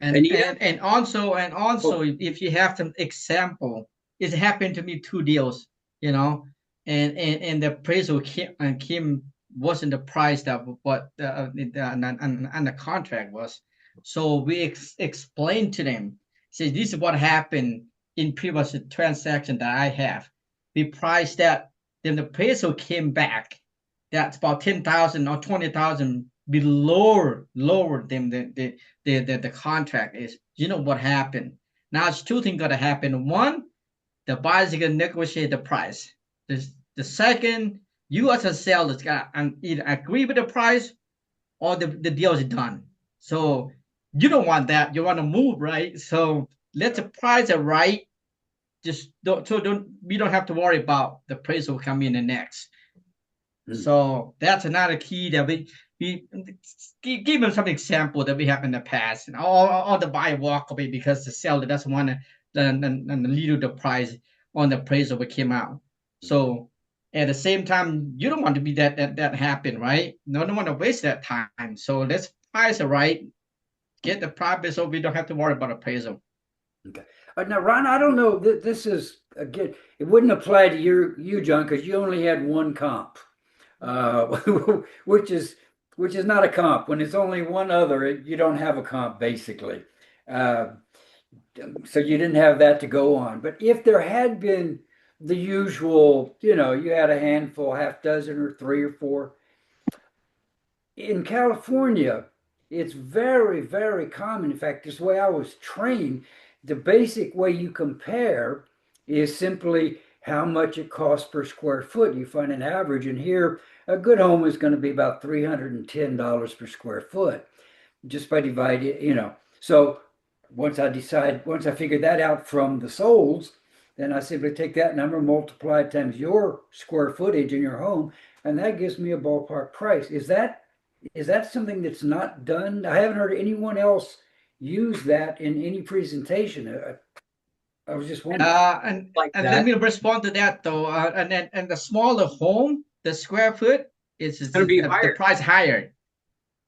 And also if you have some example, it happened to me 2 deals, and the appraisal came wasn't the price that what and the contract was. So we explained to them, say this is what happened in previous transaction that I have. We priced that, then the appraisal came back. That's about 10,000 or 20,000 below lower than the contract is. You know what happened? Now it's two things gonna happen. One, the buyer's gonna negotiate the price. The second, you as a seller gotta either agree with the price or the deal is done. So you don't want that. You want to move, right? So let the price are right. Just don't we don't have to worry about the price will come in the next. So that's another key that we give them some example that we have in the past. And all the buyer walk away because the seller doesn't want to little the price on the appraisal that came out. So at the same time, you don't want to be that happen, right? No, don't want to waste that time. So let's price it right, get the profit so we don't have to worry about appraisal. Okay. Now, Ron, I don't know. This is again, it wouldn't apply to you, John, because you only had one comp. Which is not a comp. When it's only one other, you don't have a comp basically. So you didn't have that to go on. But if there had been the usual, you had a handful, half dozen or 3 or 4. In California, it's very, very common. In fact, this way I was trained, the basic way you compare is simply how much it costs per square foot. You find an average, and here a good home is going to be about $310 per square foot, just by dividing, So once I figured that out from the solds, then I simply take that number, multiply it times your square footage in your home, and that gives me a ballpark price. Is that something that's not done? I haven't heard anyone else use that in any presentation. I was just wondering. And let me respond to that though. And the smaller home, the square foot is going to be higher. The price higher.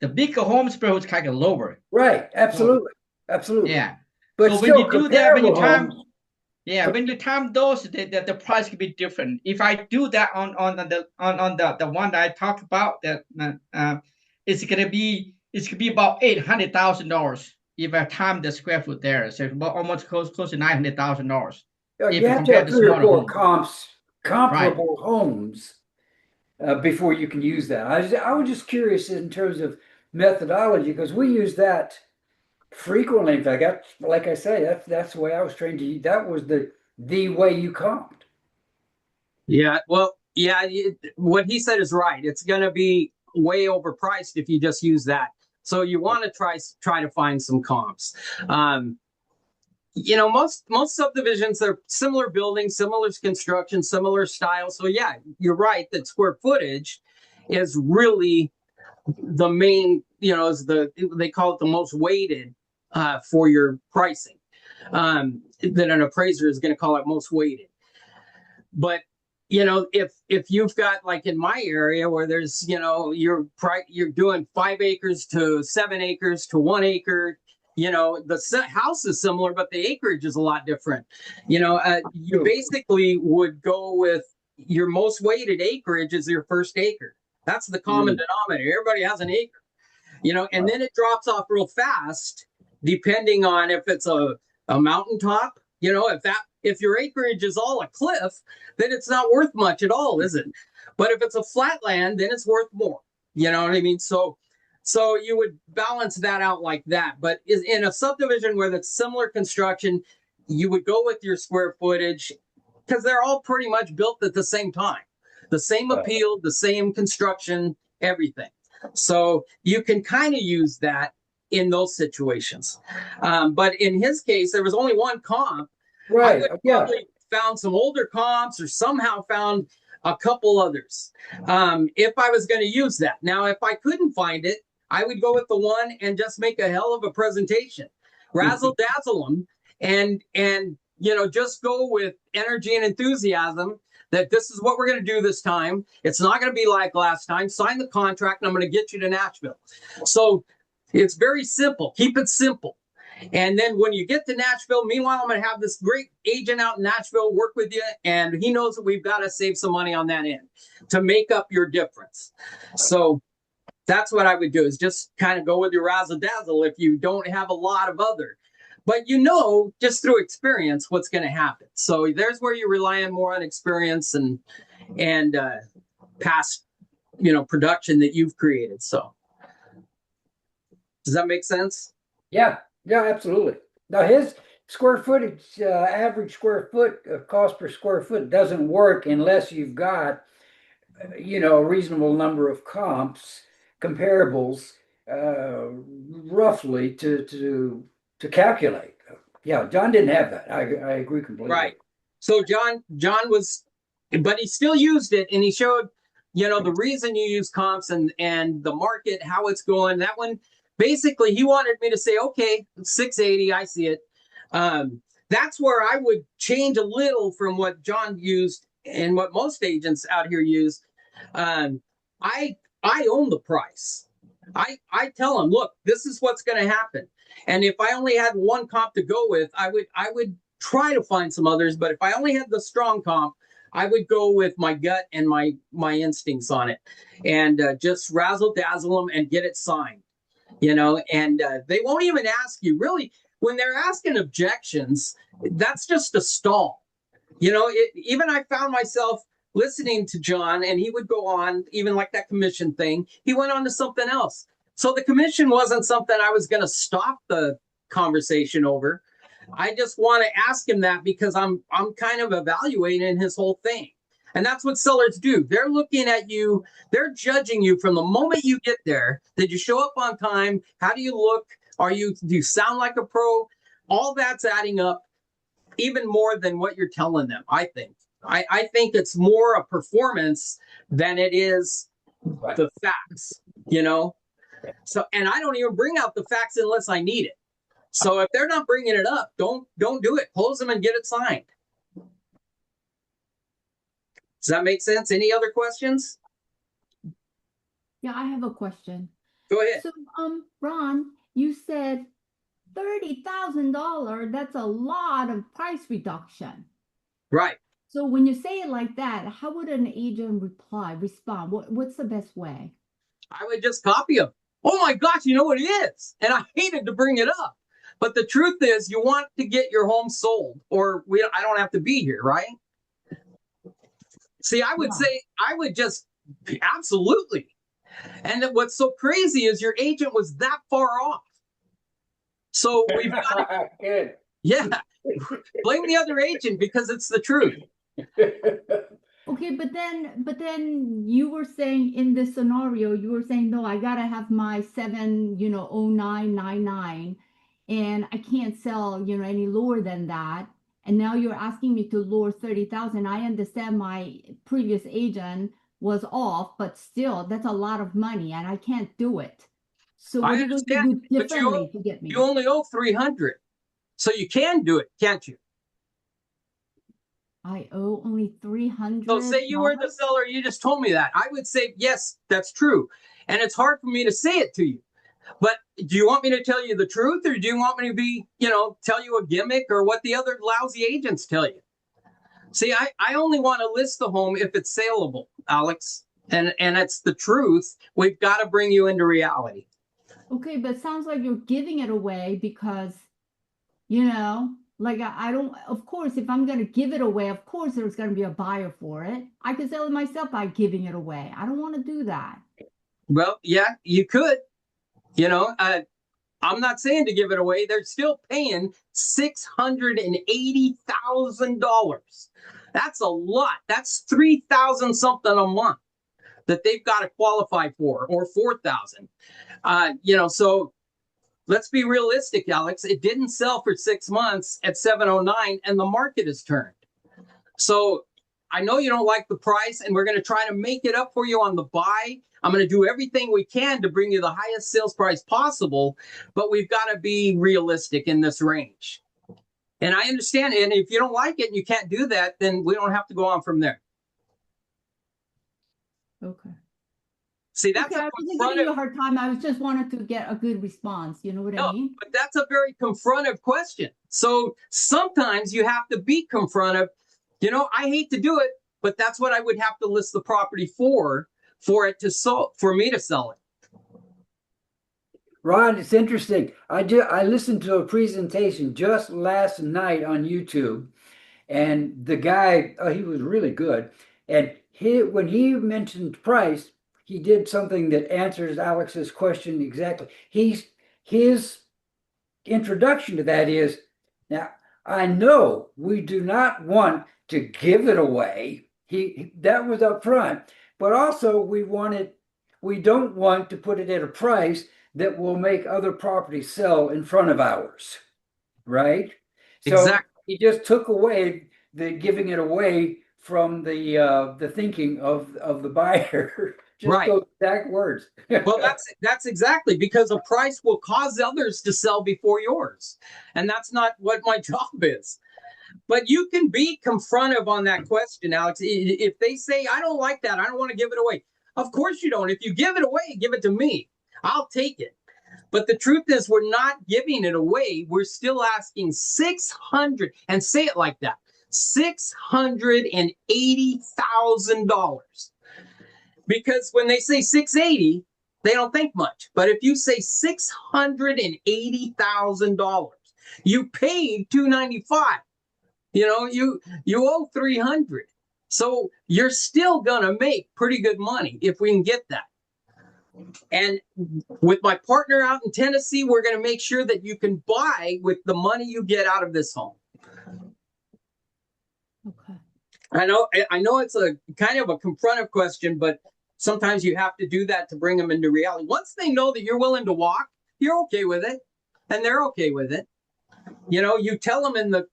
The bigger home square foot is kind of lower. Right. Absolutely. Absolutely. Yeah. But so still, when you do that, when you time those, the price can be different. If I do that on the one that I talked about, that it's gonna be about $800,000. If I time the square foot there, so almost close to $900,000. You have to have 3 or 4 comparable homes before you can use that. I was just curious in terms of methodology, because we use that frequently. In fact, like I say, that's the way I was trained to use. That was the way you comped. Yeah, well, yeah, what he said is right. It's going to be way overpriced if you just use that. So you want to try to find some comps. Most subdivisions, they're similar buildings, similar construction, similar style. So yeah, you're right that square footage is really the main, they call it the most weighted for your pricing. That an appraiser is going to call it most weighted. But if you've got, like in my area where there's, you're doing 5 acres to 7 acres to 1 acre, the house is similar, but the acreage is a lot different. You basically would go with your most weighted acreage is your first acre. That's the common denominator. Everybody has an acre, and then it drops off real fast, depending on if it's a mountaintop, if your acreage is all a cliff, then it's not worth much at all, is it? But if it's a flat land, then it's worth more. You know what I mean? So you would balance that out like that. But in a subdivision where that's similar construction, you would go with your square footage because they're all pretty much built at the same time. The same appeal, the same construction, everything. So you can kind of use that in those situations. But in his case, there was only one comp. Right. I would probably found some older comps or somehow found a couple others if I was going to use that. Now, if I couldn't find it, I would go with the one and just make a hell of a presentation razzle dazzle them, and just go with energy and enthusiasm that this is what we're going to do this time. It's not going to be like last time. Sign the contract and I'm going to get you to Nashville. So it's very simple. Keep it simple. And then when you get to Nashville, meanwhile, I'm going to have this great agent out in Nashville work with you. And he knows that we've got to save some money on that end to make up your difference. So that's what I would do, is just kind of go with your razzle dazzle if you don't have a lot of other. But just through experience, what's going to happen. So there's where you rely on more on experience and past, production that you've created. So does that make sense? Yeah, absolutely. Now his square footage, average square foot cost per square foot doesn't work unless you've got, a reasonable number of comps, comparables, roughly to calculate. Yeah, John didn't have that. I agree completely. Right. So John was, but he still used it, and he showed, the reason you use comps and the market, how it's going. That one, basically, he wanted me to say, okay, 680, I see it. That's where I would change a little from what John used and what most agents out here use. I own the price. I tell them, look, this is what's going to happen. And if I only had one comp to go with, I would try to find some others. But if I only had the strong comp, I would go with my gut and my instincts on it, and just razzle dazzle them and get it signed. And they won't even ask you, really, when they're asking objections. That's just a stall. Even I found myself listening to John, and he would go on, even like that commission thing, he went on to something else. So the commission wasn't something I was going to stop the conversation over. I just want to ask him that because I'm kind of evaluating his whole thing. And that's what sellers do. They're looking at you. They're judging you from the moment you get there. Did you show up on time? How do you look? Do you sound like a pro? All that's adding up even more than what you're telling them, I think. I think it's more a performance than it is the facts, So, and I don't even bring out the facts unless I need it. So if they're not bringing it up, don't do it. Close them and get it signed. Does that make sense? Any other questions? Yeah, I have a question. Go ahead. So, Ron, you said $30,000. That's a lot of price reduction. Right. So when you say it like that, how would an agent respond? What's the best way? I would just copy them. Oh my gosh, you know what it is? And I hated to bring it up. But the truth is, you want to get your home sold, or I don't have to be here, right? See, I would say, I would just, absolutely. And what's so crazy is your agent was that far off. So we've got Good. Yeah, blame the other agent because it's the truth. Okay, but then you were saying in this scenario, you were saying, no, I gotta have my 70999, and I can't sell, any lower than that. And now you're asking me to lower 30,000. I understand my previous agent was off, but still, that's a lot of money, and I can't do it. So what are you going to do differently to get me? You only owe 300, so you can do it, can't you? I owe only 300. So say you were the seller, you just told me that. I would say, yes, that's true. And it's hard for me to say it to you. But do you want me to tell you the truth, or do you want me to be, tell you a gimmick or what the other lousy agents tell you? See, I only want to list the home if it's saleable, Alex. And it's the truth. We've got to bring you into reality. Okay, but it sounds like you're giving it away because, like I don't, of course, if I'm going to give it away, of course, there's going to be a buyer for it. I could sell it myself by giving it away. I don't want to do that. Well, yeah, you could. I'm not saying to give it away. They're still paying $680,000. That's a lot. That's $3,000 something a month that they've got to qualify for, or $4,000. So let's be realistic, Alex. It didn't sell for 6 months at 709, and the market has turned. So I know you don't like the price, and we're going to try to make it up for you on the buy. I'm going to do everything we can to bring you the highest sales price possible, but we've got to be realistic in this range. And I understand. And if you don't like it and you can't do that, then we don't have to go on from there. Okay. See, that's okay, I wasn't giving you a hard time. I was just wanted to get a good response. You know what I mean? But that's a very confrontive question. So sometimes you have to be confrontive. You know, I hate to do it, but that's what I would have to list the property for it to sell, for me to sell it. Ron, it's interesting. I listened to a presentation just last night on YouTube, and the guy, he was really good. And when he mentioned price, he did something that answers Alex's question exactly. His introduction to that is, now I know we do not want to give it away. That was up front, but also we don't want to put it at a price that will make other properties sell in front of ours, right? So Exactly. he just took away the giving it away from the thinking of the buyer. Just Right. those exact words. Well, that's exactly, because a price will cause others to sell before yours, and that's not what my job is. But you can be confrontive on that question, Alex. If they say, I don't like that, I don't want to give it away. Of course you don't. If you give it away, give it to me. I'll take it. But the truth is, we're not giving it away. We're still asking $600, and say it like that, $680,000. Because when they say 680, they don't think much. But if you say $680,000, you paid $295. You know, you owe $300. So you're still gonna make pretty good money if we can get that. And with my partner out in Tennessee, we're gonna make sure that you can buy with the money you get out of this home. Okay. I know it's a kind of a confrontive question, but sometimes you have to do that to bring them into reality. Once they know that you're willing to walk, you're okay with it, and they're okay with it. You know, you tell them in the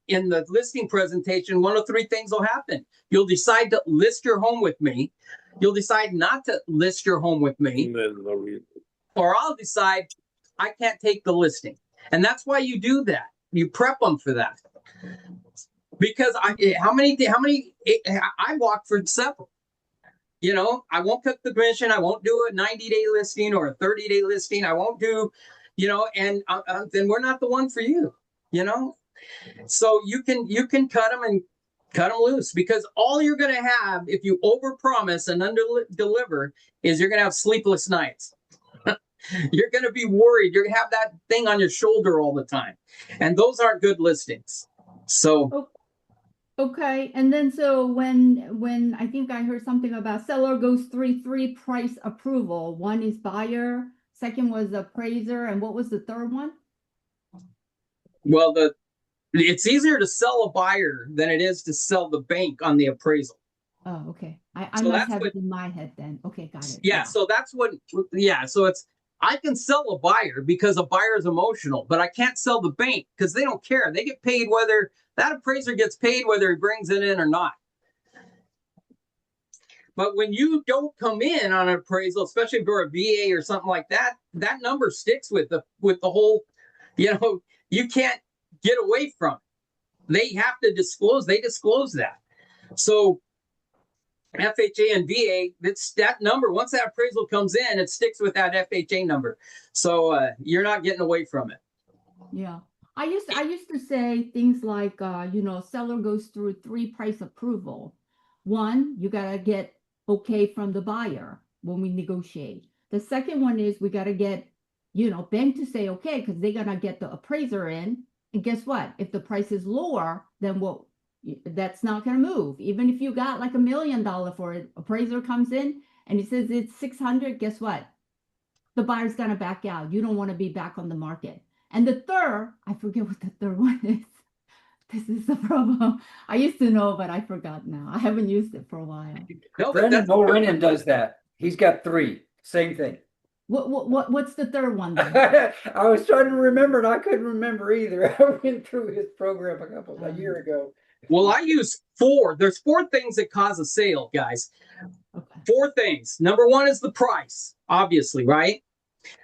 listing presentation, one of three things will happen. You'll decide to list your home with me. You'll decide not to list your home with me. Or I'll decide I can't take the listing. And that's why you do that. You prep them for that. Because I walk for several. You know, I won't cut the commission. I won't do a 90-day listing or a 30-day listing. I won't do, and then we're not the one for you, So you can cut them and cut them loose, because all you're going to have if you overpromise and under-deliver is you're going to have sleepless nights. You're going to be worried. You're going to have that thing on your shoulder all the time. And those aren't good listings. So. Okay, and then so when I think I heard something about seller goes three price approval. One is buyer, second was appraiser, and what was the third one? Well, it's easier to sell a buyer than it is to sell the bank on the appraisal. Oh, okay. I must have it in my head then. Okay, got it. Yeah, so that's what. Yeah, so it's I can sell a buyer because a buyer is emotional, but I can't sell the bank because they don't care. They get paid whether that appraiser gets paid whether he brings it in or not. But when you don't come in on an appraisal, especially if you're a VA or something like that, that number sticks with the whole, you can't get away from it. They have to disclose, they disclose that. So FHA and VA, it's that number. Once that appraisal comes in, it sticks with that FHA number. So you're not getting away from it. Yeah. I used to say things like, seller goes through three price approval. One, you got to get okay from the buyer when we negotiate. The second one is we got to get, bank to say okay, because they're going to get the appraiser in. And guess what? If the price is lower, then that's not going to move. Even if you got like $1 million for it, appraiser comes in and he says it's 600, guess what? The buyer's going to back out. You don't want to be back on the market. And the third, I forget what the third one is. This is the problem. I used to know, but I forgot now. I haven't used it for a while. No, Brendan Mulrenan does that. He's got three. Same thing. What's the third one then? I was trying to remember and I couldn't remember either. I went through his program a year ago. Well, I use 4. There's 4 things that cause a sale, guys. Okay. 4 things. Number 1 is the price, obviously, right?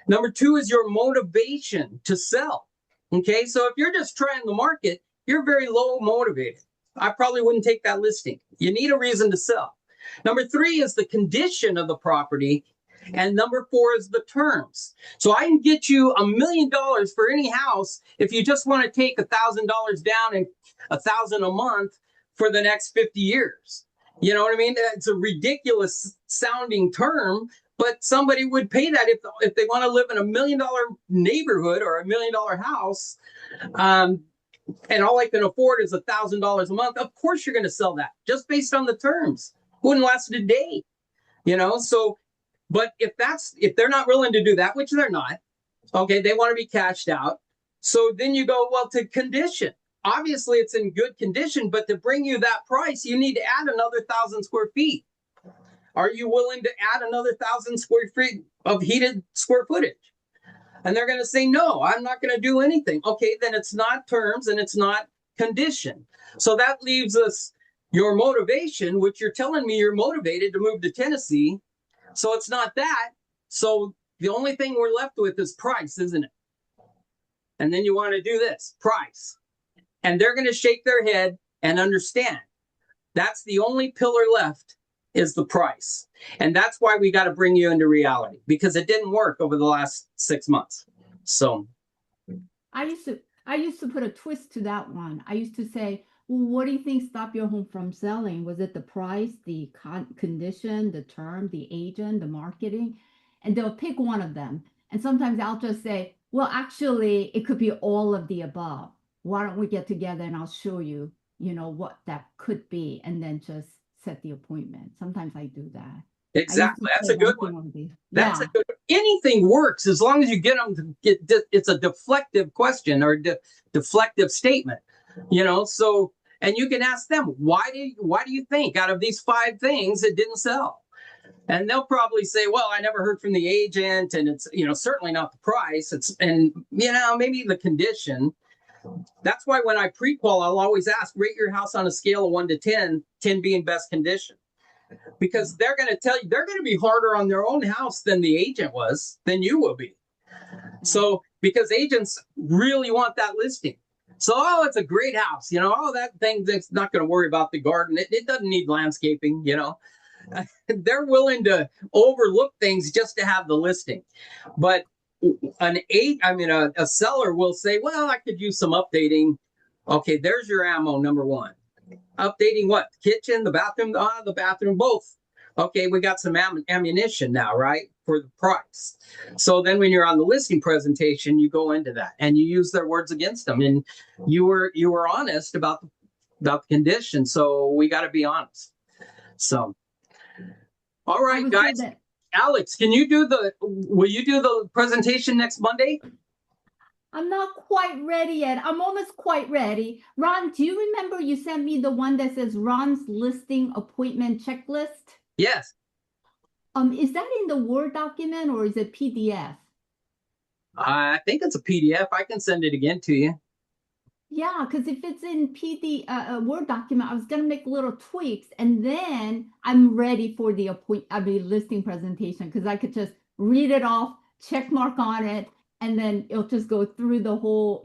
Number 2 is your motivation to sell. Okay, so if you're just trying the market, you're very low motivated. I probably wouldn't take that listing. You need a reason to sell. Number 3 is the condition of the property. And number 4 is the terms. So I can get you $1 million for any house if you just want to take $1,000 down and $1,000 a month for the next 50 years. You know what I mean? It's a ridiculous sounding term, but somebody would pay that if they want to live in $1 million neighborhood or $1 million house. And all I can afford is $1,000 a month. Of course, you're going to sell that just based on the terms. Wouldn't last a day, you know? So, but if they're not willing to do that, which they're not, okay, they want to be cashed out. So then you go, well, to condition. Obviously, it's in good condition, but to bring you that price, you need to add another 1,000 square feet. Are you willing to add another 1,000 square feet of heated square footage? And they're going to say, no, I'm not going to do anything. Okay, then it's not terms and it's not condition. So that leaves us your motivation, which you're telling me you're motivated to move to Tennessee. So it's not that. So the only thing we're left with is price, isn't it? And then you want to do this, price. And they're going to shake their head and understand. That's the only pillar left is the price. And that's why we got to bring you into reality, because it didn't work over the last 6 months. So I used to put a twist to that one. I used to say, well, what do you think stopped your home from selling? Was it the price, the condition, the term, the agent, the marketing? And they'll pick one of them. And sometimes I'll just say, well, actually, it could be all of the above. Why don't we get together and I'll show you, what that could be, and then just set the appointment. Sometimes I do that. exactly. That's a good one. That's a good one. Anything works as long as you get them to get, it's a deflective question or deflective statement, so, and you can ask them, why do you think out of these 5 things it didn't sell? And they'll probably say, well, I never heard from the agent, and it's, certainly not the price. And maybe the condition. That's why when I pre-qual, I'll always ask, rate your house on a scale of 1 to 10, 10 being best condition. Because they're going to tell you, they're going to be harder on their own house than the agent was, than you will be. So, because agents really want that listing. So, it's a great house, that thing that's not going to worry about the garden. It doesn't need landscaping, They're willing to overlook things just to have the listing. But a seller will say, well, I could use some updating. Okay, there's your ammo, number 1. Updating what? Kitchen, the bathroom? The bathroom, both. Okay, we got some ammunition now, right? For the price. So then when you're on the listing presentation, you go into that and you use their words against them. And you were honest about the condition. So we got to be honest. So, all right, guys. Alex, will you do the presentation next Monday? I'm not quite ready yet. I'm almost quite ready. Ron, do you remember you sent me the one that says Ron's listing appointment checklist? Yes. Is that in the Word document or is it PDF? I think it's a PDF. I can send it again to you. Yeah, because if it's in Word document, I was going to make little tweaks, and then I'm ready for the listing presentation, because I could just read it off, check mark on it, and then it'll just go through the whole,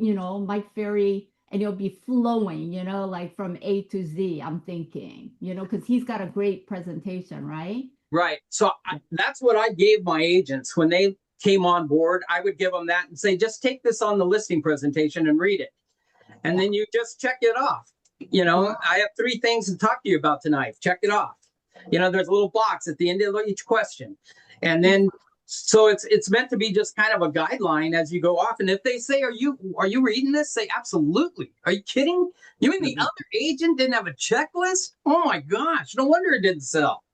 Mike Ferry, and it'll be flowing, like from A to Z, I'm thinking, because he's got a great presentation, right? Right. So that's what I gave my agents when they came on board. I would give them that and say, just take this on the listing presentation and read it. And then you just check it off. I have 3 things to talk to you about tonight. Check it off. There's a little box at the end of each question. And then, so it's meant to be just kind of a guideline as you go off. And if they say, are you reading this? Say, absolutely. Are you kidding? You mean the other agent didn't have a checklist? Oh my gosh. No wonder it didn't sell.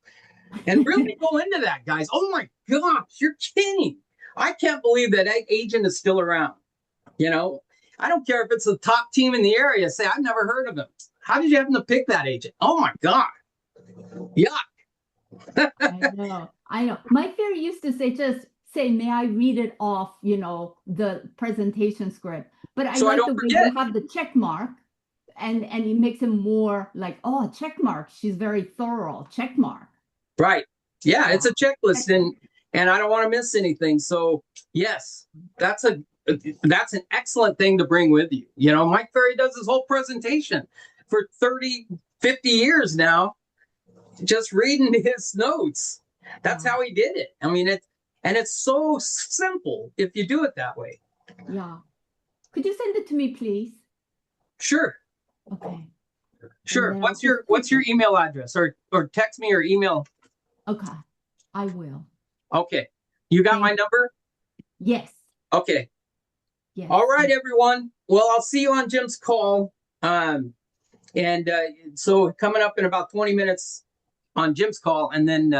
And really go into that, guys. Oh my gosh, you're kidding. I can't believe that agent is still around. I don't care if it's the top team in the area. Say, I've never heard of him. How did you happen to pick that agent? Oh my God. Yuck. I know. Mike Ferry used to say, just say, may I read it off, the presentation script. But I like the way you have the check mark. and it makes it more like, oh, check mark. She's very thorough. Check mark. Right. Yeah, it's a checklist, Excellent. and I don't want to miss anything. So yes, that's an excellent thing to bring with you. You know, Mike Ferry does his whole presentation for 30, 50 years now, just reading his notes. That's Yeah. how he did it. I mean, it's so simple if you do it that way. Yeah. Could you send it to me, please? Sure. Okay. Sure. then What's I'll your just what's your email address, or text me or email? Okay. I will. Okay. You got my Thank- number? Yes. Okay. Yes. All right, everyone. Well, I'll see you on Jim's call. And so coming up in about 20 minutes on Jim's call, and then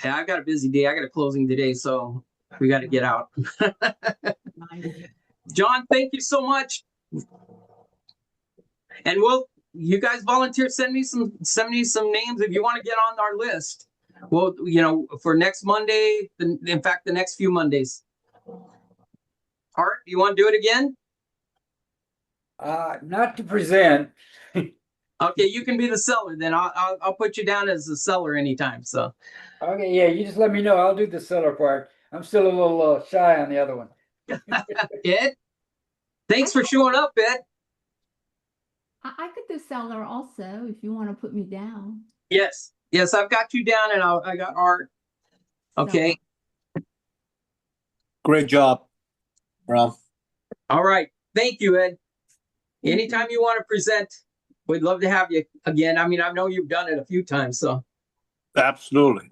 I've got a busy day. I got a closing today, so we got to get out. Nice. John, thank you so much. And you guys volunteer, send me some names if you want to get on our list. Well, for next Monday, in fact, the next few Mondays. Art, you want to do it again? Not to present. Okay, you can be the seller then. I'll put you down as the seller anytime. So. Okay, yeah, you just let me know. I'll do the seller part. I'm still a little shy on the other one. Ed, thanks for showing up, Ed. I could do seller also if you want to put me down. Yes, I've got you down, and I got Art. Okay. Great job, Ron. All right. Thank you, Ed. Anytime you want to present, we'd love to have you again. I mean, I know you've done it a few times, so. Absolutely.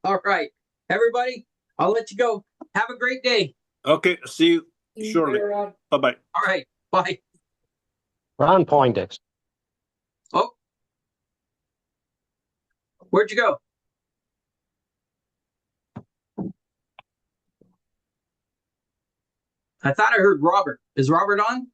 All right, everybody, I'll let you go. Have a great day. Okay, see you shortly. Bye-bye. All right, bye. Ron Poindexter. Oh, where'd you go? I thought I heard Robert. Is Robert on?